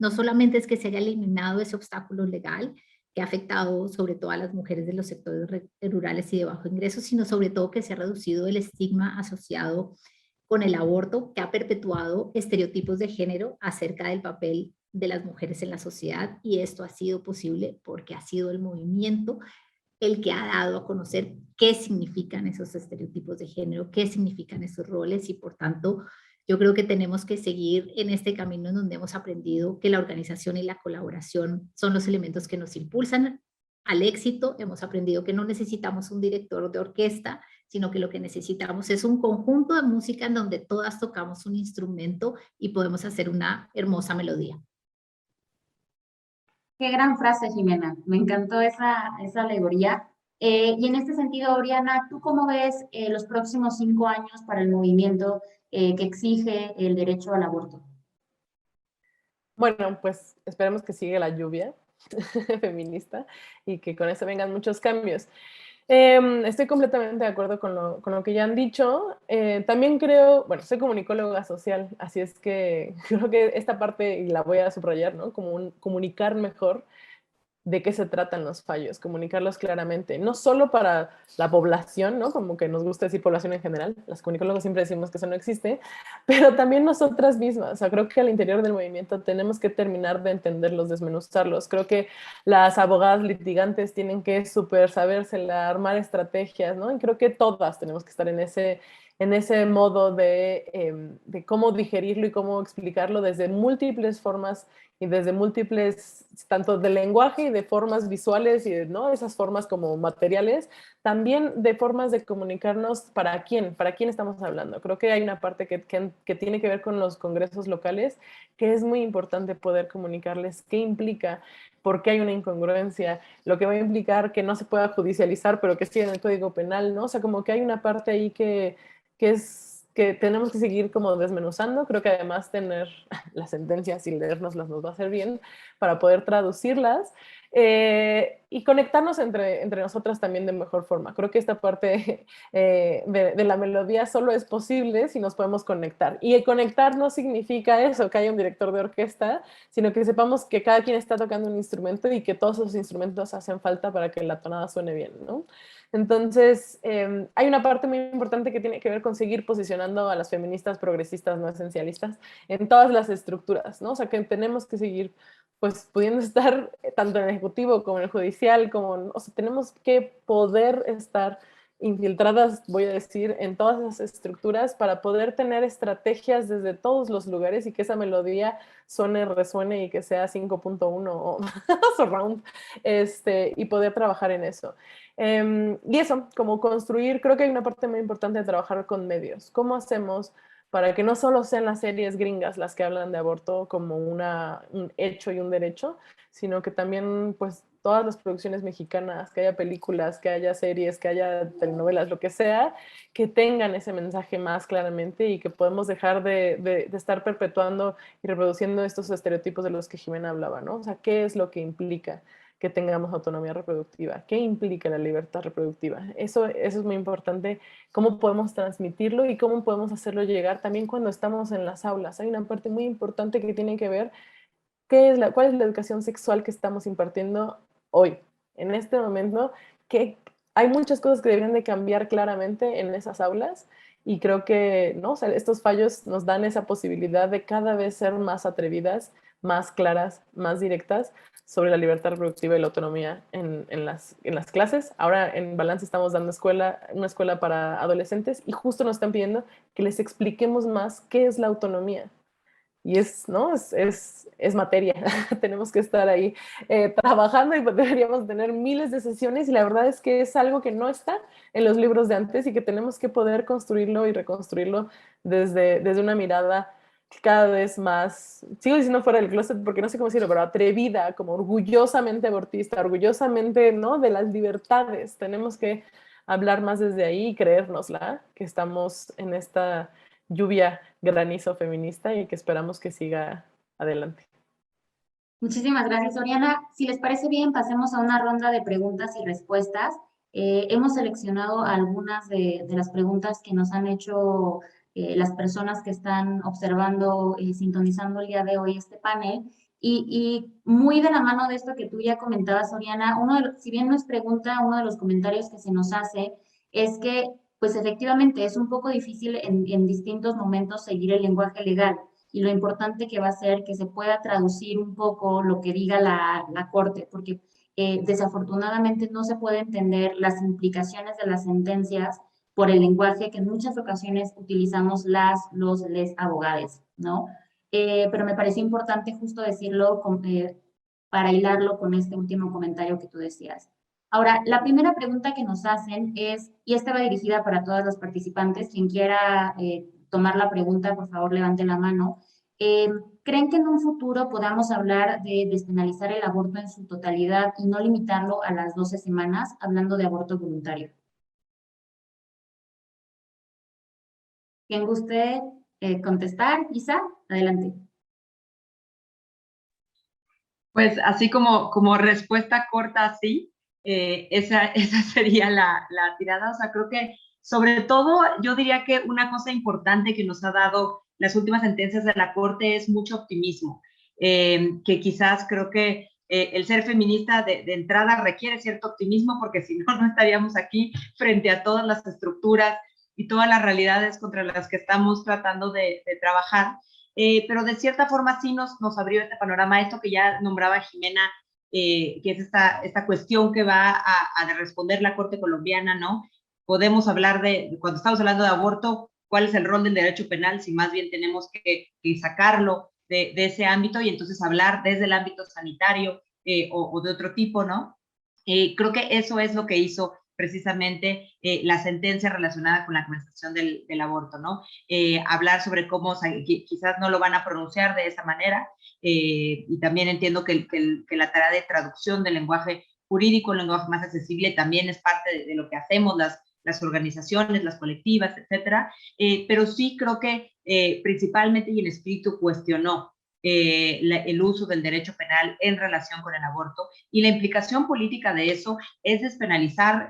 no solamente es que se haya eliminado ese obstáculo legal que ha afectado sobre todo a las mujeres de los sectores rurales y de bajo ingreso, sino sobre todo que se ha reducido el estigma asociado con el aborto, que ha perpetuado estereotipos de género acerca del papel de las mujeres en la sociedad, y esto ha sido posible porque ha sido el movimiento el que ha dado a conocer qué significan esos estereotipos de género, qué significan esos roles, y por tanto yo creo que tenemos que seguir en este camino en donde hemos aprendido que la organización y la colaboración son los elementos que nos impulsan al éxito. Hemos aprendido que no necesitamos un director de orquesta, sino que lo que necesitamos es un conjunto de música en donde todas tocamos un instrumento y podemos hacer una hermosa melodía. Qué gran frase, Jimena. Me encantó esa alegoría. Y en este sentido, Oriana, ¿tú cómo ves los próximos 5 años para el movimiento que exige el derecho al aborto? Bueno, pues esperemos que siga la lluvia feminista y que con eso vengan muchos cambios. Estoy completamente de acuerdo con lo que ya han dicho. También creo, bueno, soy comunicóloga social, así es que creo que esta parte, y la voy a subrayar, ¿no? Como comunicar mejor de qué se tratan los fallos, comunicarlos claramente, no solo para la población, ¿no? Como que nos gusta decir población en general, las comunicólogos siempre decimos que eso no existe, pero también nosotras mismas. O sea, creo que al interior del movimiento tenemos que terminar de entenderlos, desmenuzarlos. Creo que las abogadas litigantes tienen que súper sabérsela, armar estrategias, ¿no? Y creo que todas tenemos que estar en ese modo de cómo digerirlo y cómo explicarlo desde múltiples formas y desde múltiples, tanto de lenguaje y de formas visuales y de, ¿no? Esas formas como materiales, también de formas de comunicarnos para quién estamos hablando. Creo que hay una parte que tiene que ver con los congresos locales, que es muy importante poder comunicarles qué implica, por qué hay una incongruencia, lo que va a implicar que no se pueda judicializar, pero que siga en el Código Penal, ¿no? O sea, como que hay una parte ahí que tenemos que seguir como desmenuzando. Creo que además tener las sentencias y leérnoslas nos va a hacer bien para poder traducirlas. y conectarnos entre nosotras también de mejor forma. Creo que esta parte de la melodía solo es posible si nos podemos conectar. Y el conectar no significa eso, que haya un director de orquesta, sino que sepamos que cada quien está tocando un instrumento y que todos esos instrumentos hacen falta para que la tonada suene bien, ¿no? Entonces, hay una parte muy importante que tiene que ver con seguir posicionando a las feministas progresistas no esencialistas en todas las estructuras, ¿no? O sea, que tenemos que seguir pues pudiendo estar tanto en el ejecutivo como en el judicial, como, o sea, tenemos que poder estar infiltradas, voy a decir, en todas las estructuras para poder tener estrategias desde todos los lugares y que esa melodía suene, resuene y que sea 5.1 o surround, y poder trabajar en eso. Y eso, como construir, creo que hay una parte muy importante de trabajar con medios. ¿Cómo hacemos para que no solo sean las series gringas las que hablan de aborto como un hecho y un derecho, sino que también pues todas las producciones mexicanas, que haya películas, que haya series, que haya telenovelas, lo que sea, que tengan ese mensaje más claramente y que podemos dejar de estar perpetuando y reproduciendo estos estereotipos de los que Jimena hablaba, ¿no? O sea, ¿qué es lo que implica que tengamos autonomía reproductiva? ¿Qué implica la libertad reproductiva? Eso es muy importante, cómo podemos transmitirlo y cómo podemos hacerlo llegar también cuando estamos en las aulas. Hay una parte muy importante que tiene que ver cuál es la educación sexual que estamos impartiendo hoy, en este momento, que hay muchas cosas que deberían de cambiar claramente en esas aulas y creo que ¿no? O sea, estos fallos nos dan esa posibilidad de cada vez ser más atrevidas, más claras, más directas sobre la libertad reproductiva y la autonomía en las clases. Ahora en Balance estamos dando una escuela para adolescentes y justo nos están pidiendo que les expliquemos más qué es la autonomía. Y ¿no? Es materia, tenemos que estar ahí trabajando y deberíamos tener miles de sesiones y la verdad es que es algo que no está en los libros de antes y que tenemos que poder construirlo y reconstruirlo desde una mirada cada vez más, sigo diciendo fuera del closet porque no sé cómo decirlo, pero atrevida, como orgullosamente abortista, orgullosamente, ¿no? De las libertades. Tenemos que hablar más desde ahí y creérnosla, que estamos en esta lluvia granizo feminista y que esperamos que siga adelante. Muchísimas gracias, Oriana. Si les parece bien, pasemos a una ronda de preguntas y respuestas. Hemos seleccionado algunas de las preguntas que nos han hecho las personas que están observando y sintonizando el día de hoy este panel. Y muy de la mano de esto que tú ya comentabas, Oriana, si bien no es pregunta, uno de los comentarios que se nos hace es que, pues efectivamente, es un poco difícil en distintos momentos seguir el lenguaje legal y lo importante que va a ser que se pueda traducir un poco lo que diga la Corte, porque desafortunadamente no se puede entender las implicaciones de las sentencias por el lenguaje que en muchas ocasiones utilizamos les abogados, ¿no? Pero me pareció importante justo decirlo para hilarlo con este último comentario que tú decías. Ahora, la primera pregunta que nos hacen es, y esta va dirigida para todas las participantes, quien quiera tomar la pregunta, por favor, levante la mano. ¿Creen que en un futuro podamos hablar de despenalizar el aborto en su totalidad y no limitarlo a las 12 semanas, hablando de aborto voluntario? ¿Quién guste contestar? Isa, adelante. Pues así como respuesta corta, sí, esa sería la tirada. O sea, creo que sobre todo yo diría que una cosa importante que nos ha dado las últimas sentencias de la Corte es mucho optimismo, que quizás creo que el ser feminista de entrada requiere cierto optimismo porque si no, no estaríamos aquí frente a todas las estructuras y todas las realidades contra las que estamos tratando de trabajar. Pero de cierta forma sí nos abrió este panorama, esto que ya nombraba Jimena, que es esta cuestión que va a responder la Corte colombiana, ¿no? Podemos hablar cuando estamos hablando de aborto, cuál es el rol del derecho penal, si más bien tenemos que sacarlo de ese ámbito y entonces hablar desde el ámbito sanitario o de otro tipo, ¿no? Creo que eso es lo que hizo precisamente la sentencia relacionada con la administración del aborto, ¿no? Hablar sobre cómo, o sea, quizás no lo van a pronunciar de esa manera, y también entiendo que la tarea de traducción del lenguaje jurídico, el lenguaje más accesible, también es parte de lo que hacemos las organizaciones, las colectivas, etcétera, pero sí creo que principalmente y en espíritu cuestionó el uso del derecho penal en relación con el aborto, y la implicación política de eso es despenalizar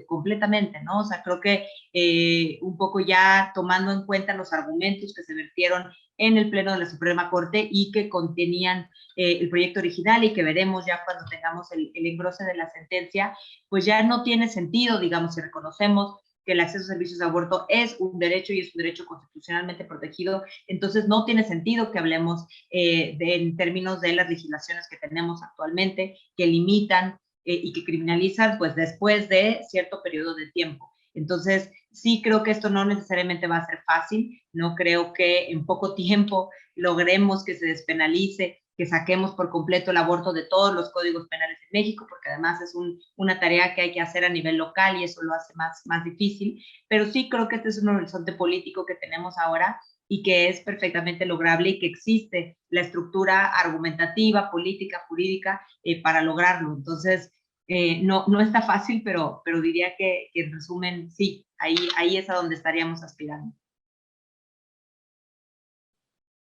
completamente, ¿no? O sea, creo que un poco ya tomando en cuenta los argumentos que se vertieron en el Pleno de la Suprema Corte y que contenían el proyecto original y que veremos ya cuando tengamos el engrose de la sentencia, pues ya no tiene sentido, digamos, si reconocemos que el acceso a servicios de aborto es un derecho y es un derecho constitucionalmente protegido, entonces no tiene sentido que hablemos en términos de las legislaciones que tenemos actualmente, que limitan y que criminalizan pues después de cierto periodo de tiempo. Entonces, sí creo que esto no necesariamente va a ser fácil, no creo que en poco tiempo logremos que se despenalice, que saquemos por completo el aborto de todos los códigos penales en México, porque además es una tarea que hay que hacer a nivel local y eso lo hace más difícil, pero sí creo que este es un horizonte político que tenemos ahora y que es perfectamente lograble y que existe la estructura argumentativa, política, jurídica para lograrlo. Entonces, no está fácil, pero diría que en resumen, sí, ahí es a donde estaríamos aspirando.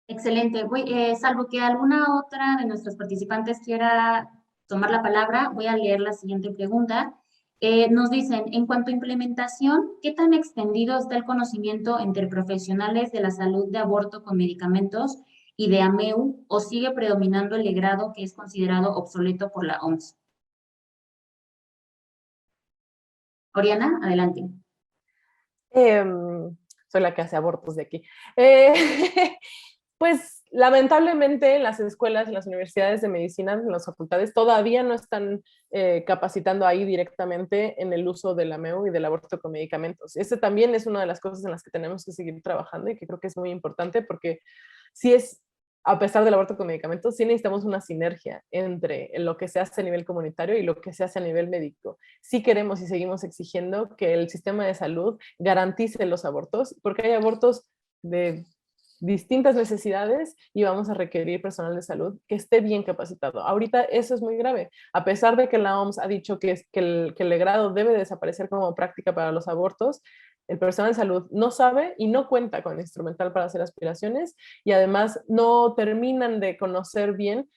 Excelente. Salvo que alguna otra de nuestros participantes quiera tomar la palabra, voy a leer la siguiente pregunta. Nos dicen, en cuanto a implementación, ¿qué tan extendido está el conocimiento entre profesionales de la salud de aborto con medicamentos y de AMEU, o sigue predominando el legrado que es considerado obsoleto por la OMS? Oriana, adelante. Soy la que hace abortos de aquí. Pues lamentablemente en las escuelas, en las universidades de medicina, en las facultades, todavía no están capacitando ahí directamente en el uso del AMEU y del aborto con medicamentos. Este también es una de las cosas en las que tenemos que seguir trabajando y que creo que es muy importante porque sí es, a pesar del aborto con medicamentos, sí necesitamos una sinergia entre lo que se hace a nivel comunitario y lo que se hace a nivel médico. Sí queremos y seguimos exigiendo que el sistema de salud garantice los abortos, porque hay abortos de distintas necesidades y vamos a requerir personal de salud que esté bien capacitado. Ahorita eso es muy grave. A pesar de que la OMS ha dicho que el legrado debe desaparecer como práctica para los abortos, el personal de salud no sabe y no cuenta con el instrumental para hacer aspiraciones y además no terminan de conocer bien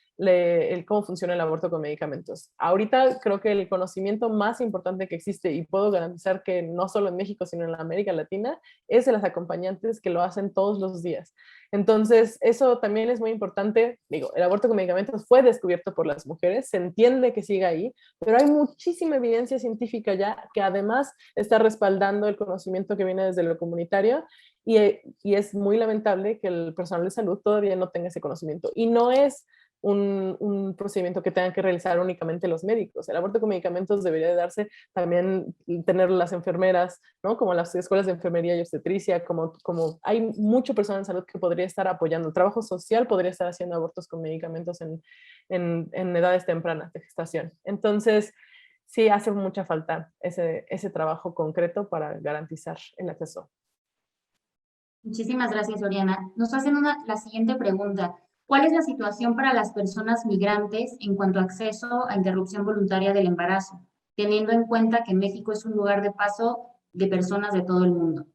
cómo funciona el aborto con medicamentos. Ahorita creo que el conocimiento más importante que existe, y puedo garantizar que no solo en México, sino en la América Latina, es de las acompañantes que lo hacen todos los días. Entonces, eso también es muy importante. Digo, el aborto con medicamentos fue descubierto por las mujeres, se entiende que siga ahí, pero hay muchísima evidencia científica ya que además está respaldando el conocimiento que viene desde lo comunitario y es muy lamentable que el personal de salud todavía no tenga ese conocimiento. Y no es un procedimiento que tengan que realizar únicamente los médicos. El aborto con medicamentos debería de darse también, tener las enfermeras, ¿no? Como las escuelas de enfermería y obstetricia, como hay mucho personal de salud que podría estar apoyando. El trabajo social podría estar haciendo abortos con medicamentos en edades tempranas de gestación. Entonces, sí hace mucha falta ese trabajo concreto para garantizar el acceso. Muchísimas gracias, Oriana. Nos hacen la siguiente pregunta. ¿Cuál es la situación para las personas migrantes en cuanto a acceso a interrupción voluntaria del embarazo, teniendo en cuenta que México es un lugar de paso de personas de todo el mundo?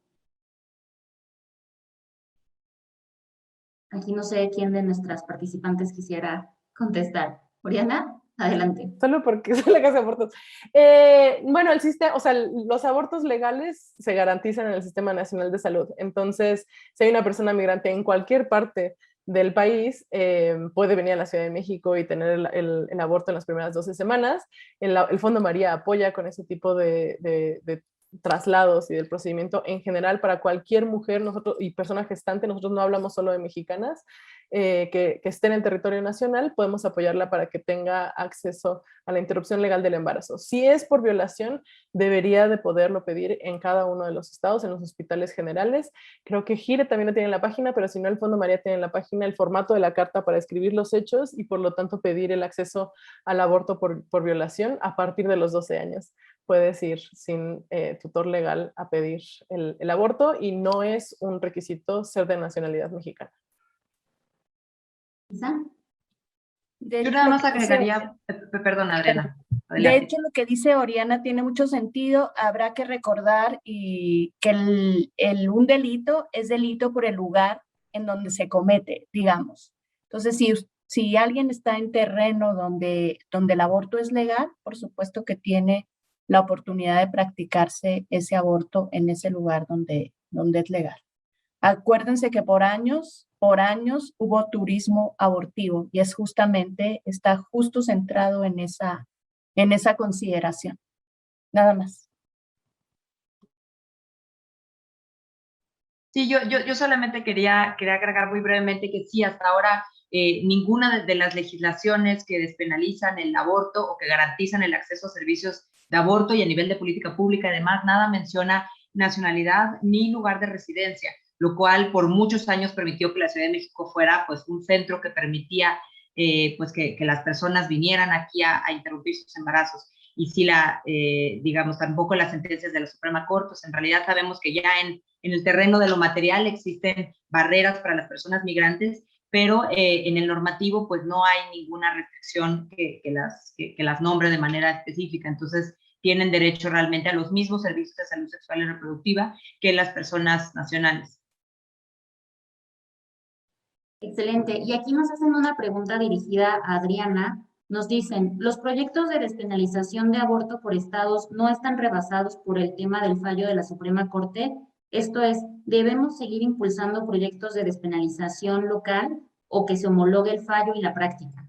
Aquí no sé quién de nuestras participantes quisiera contestar. Oriana, adelante. Solo porque soy la que hace abortos. Bueno, el sistema, o sea, los abortos legales se garantizan en el Sistema Nacional de Salud. Entonces, si hay una persona migrante en cualquier parte del país, puede venir a la Ciudad de México y tener el aborto en las primeras 12 semanas. El Fondo María apoya con ese tipo de traslados y del procedimiento en general para cualquier mujer y persona gestante. Nosotros no hablamos solo de mexicanas que estén en el territorio nacional, podemos apoyarla para que tenga acceso a la interrupción legal del embarazo. Si es por violación, debería de poderlo pedir en cada uno de los estados, en los hospitales generales. Creo que GIRE también lo tiene en la página, pero si no, el Fondo María tiene en la página el formato de la carta para escribir los hechos y por lo tanto pedir el acceso al aborto por violación a partir de los 12 años. Puedes ir sin tutor legal a pedir el aborto y no es un requisito ser de nacionalidad mexicana. Yo nada más agregaría, perdón, Adriana. De hecho, lo que dice Oriana tiene mucho sentido. Habrá que recordar que un delito es delito por el lugar en donde se comete, digamos. Entonces, si alguien está en terreno donde el aborto es legal, por supuesto que tiene la oportunidad de practicarse ese aborto en ese lugar donde es legal. Acuérdense que por años hubo turismo abortivo y está justo centrado en esa consideración. Nada más. Sí, yo solamente quería agregar muy brevemente que sí, hasta ahora ninguna de las legislaciones que despenalizan el aborto o que garantizan el acceso a servicios de aborto y a nivel de política pública, además, nada menciona nacionalidad ni lugar de residencia, lo cual por muchos años permitió que la Ciudad de México fuera pues un centro que permitía pues que las personas vinieran aquí a interrumpir sus embarazos. Y sí, digamos, tampoco las sentencias de la Suprema Corte, pues en realidad sabemos que ya en el terreno de lo material existen barreras para las personas migrantes, pero en el normativo pues no hay ninguna restricción que las nombre de manera específica. Entonces tienen derecho realmente a los mismos servicios de salud sexual y reproductiva que las personas nacionales. Excelente. Y aquí nos hacen una pregunta dirigida a Adriana. Nos dicen, los proyectos de despenalización de aborto por estados no están rebasados por el tema del fallo de la Suprema Corte. Esto es, ¿debemos seguir impulsando proyectos de despenalización local o que se homologue el fallo y la práctica?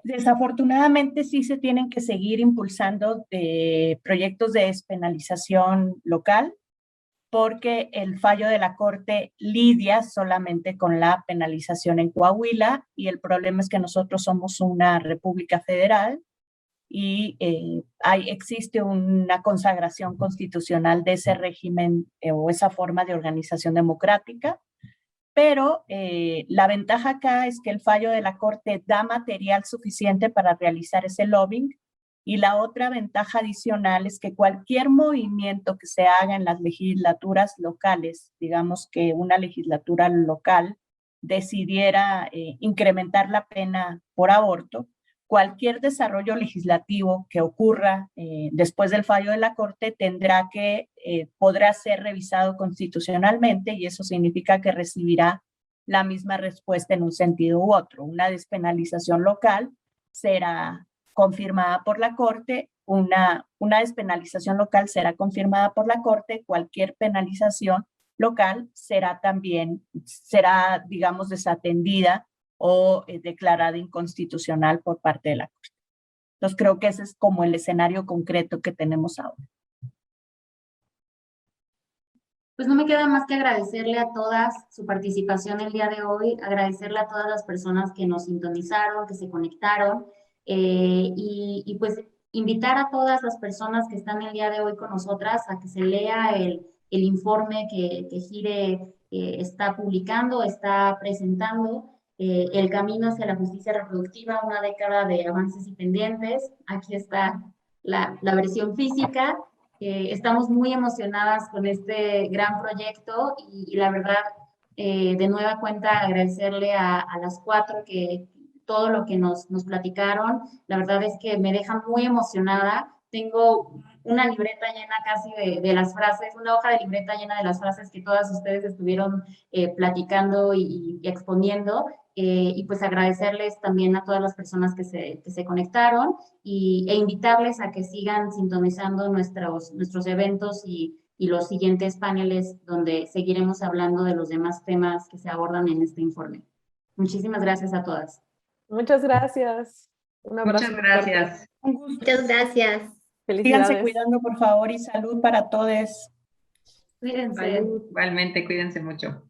Desafortunadamente sí se tienen que seguir impulsando proyectos de despenalización local, porque el fallo de la Corte lidia solamente con la penalización en Coahuila y el problema es que nosotros somos una república federal y existe una consagración constitucional de ese régimen o esa forma de organización democrática, pero la ventaja acá es que el fallo de la Corte da material suficiente para realizar ese lobbying. Y la otra ventaja adicional es que cualquier movimiento que se haga en las legislaturas locales, digamos que una legislatura local decidiera incrementar la pena por aborto, cualquier desarrollo legislativo que ocurra después del fallo de la Corte podrá ser revisado constitucionalmente y eso significa que recibirá la misma respuesta en un sentido u otro. Una despenalización local será confirmada por la Corte, una despenalización local será confirmada por la Corte, cualquier penalización local será, digamos, desatendida o declarada inconstitucional por parte de la Corte. Entonces creo que ese es como el escenario concreto que tenemos ahora. Pues no me queda más que agradecerle a todas su participación el día de hoy, agradecerle a todas las personas que nos sintonizaron, que se conectaron, y pues invitar a todas las personas que están el día de hoy con nosotras a que se lea el informe que Gire está publicando, está presentando, El camino hacia la justicia reproductiva, una década de avances y pendientes. Aquí está la versión física. Estamos muy emocionadas con este gran proyecto y la verdad, de nueva cuenta, agradecerle a las cuatro que todo lo que nos platicaron. La verdad es que me deja muy emocionada. Tengo una libreta llena casi de las frases, una hoja de libreta llena de las frases que todas ustedes estuvieron platicando y exponiendo. Y pues agradecerles también a todas las personas que se conectaron e invitarles a que sigan sintonizando nuestros eventos y los siguientes paneles donde seguiremos hablando de los demás temas que se abordan en este informe. Muchísimas gracias a todas. Muchas gracias. Un abrazo. Muchas gracias. Un gusto. Muchas gracias. Felicidades. Síganse cuidando, por favor, y salud para todos. Cuídense. Igualmente, cuídense mucho.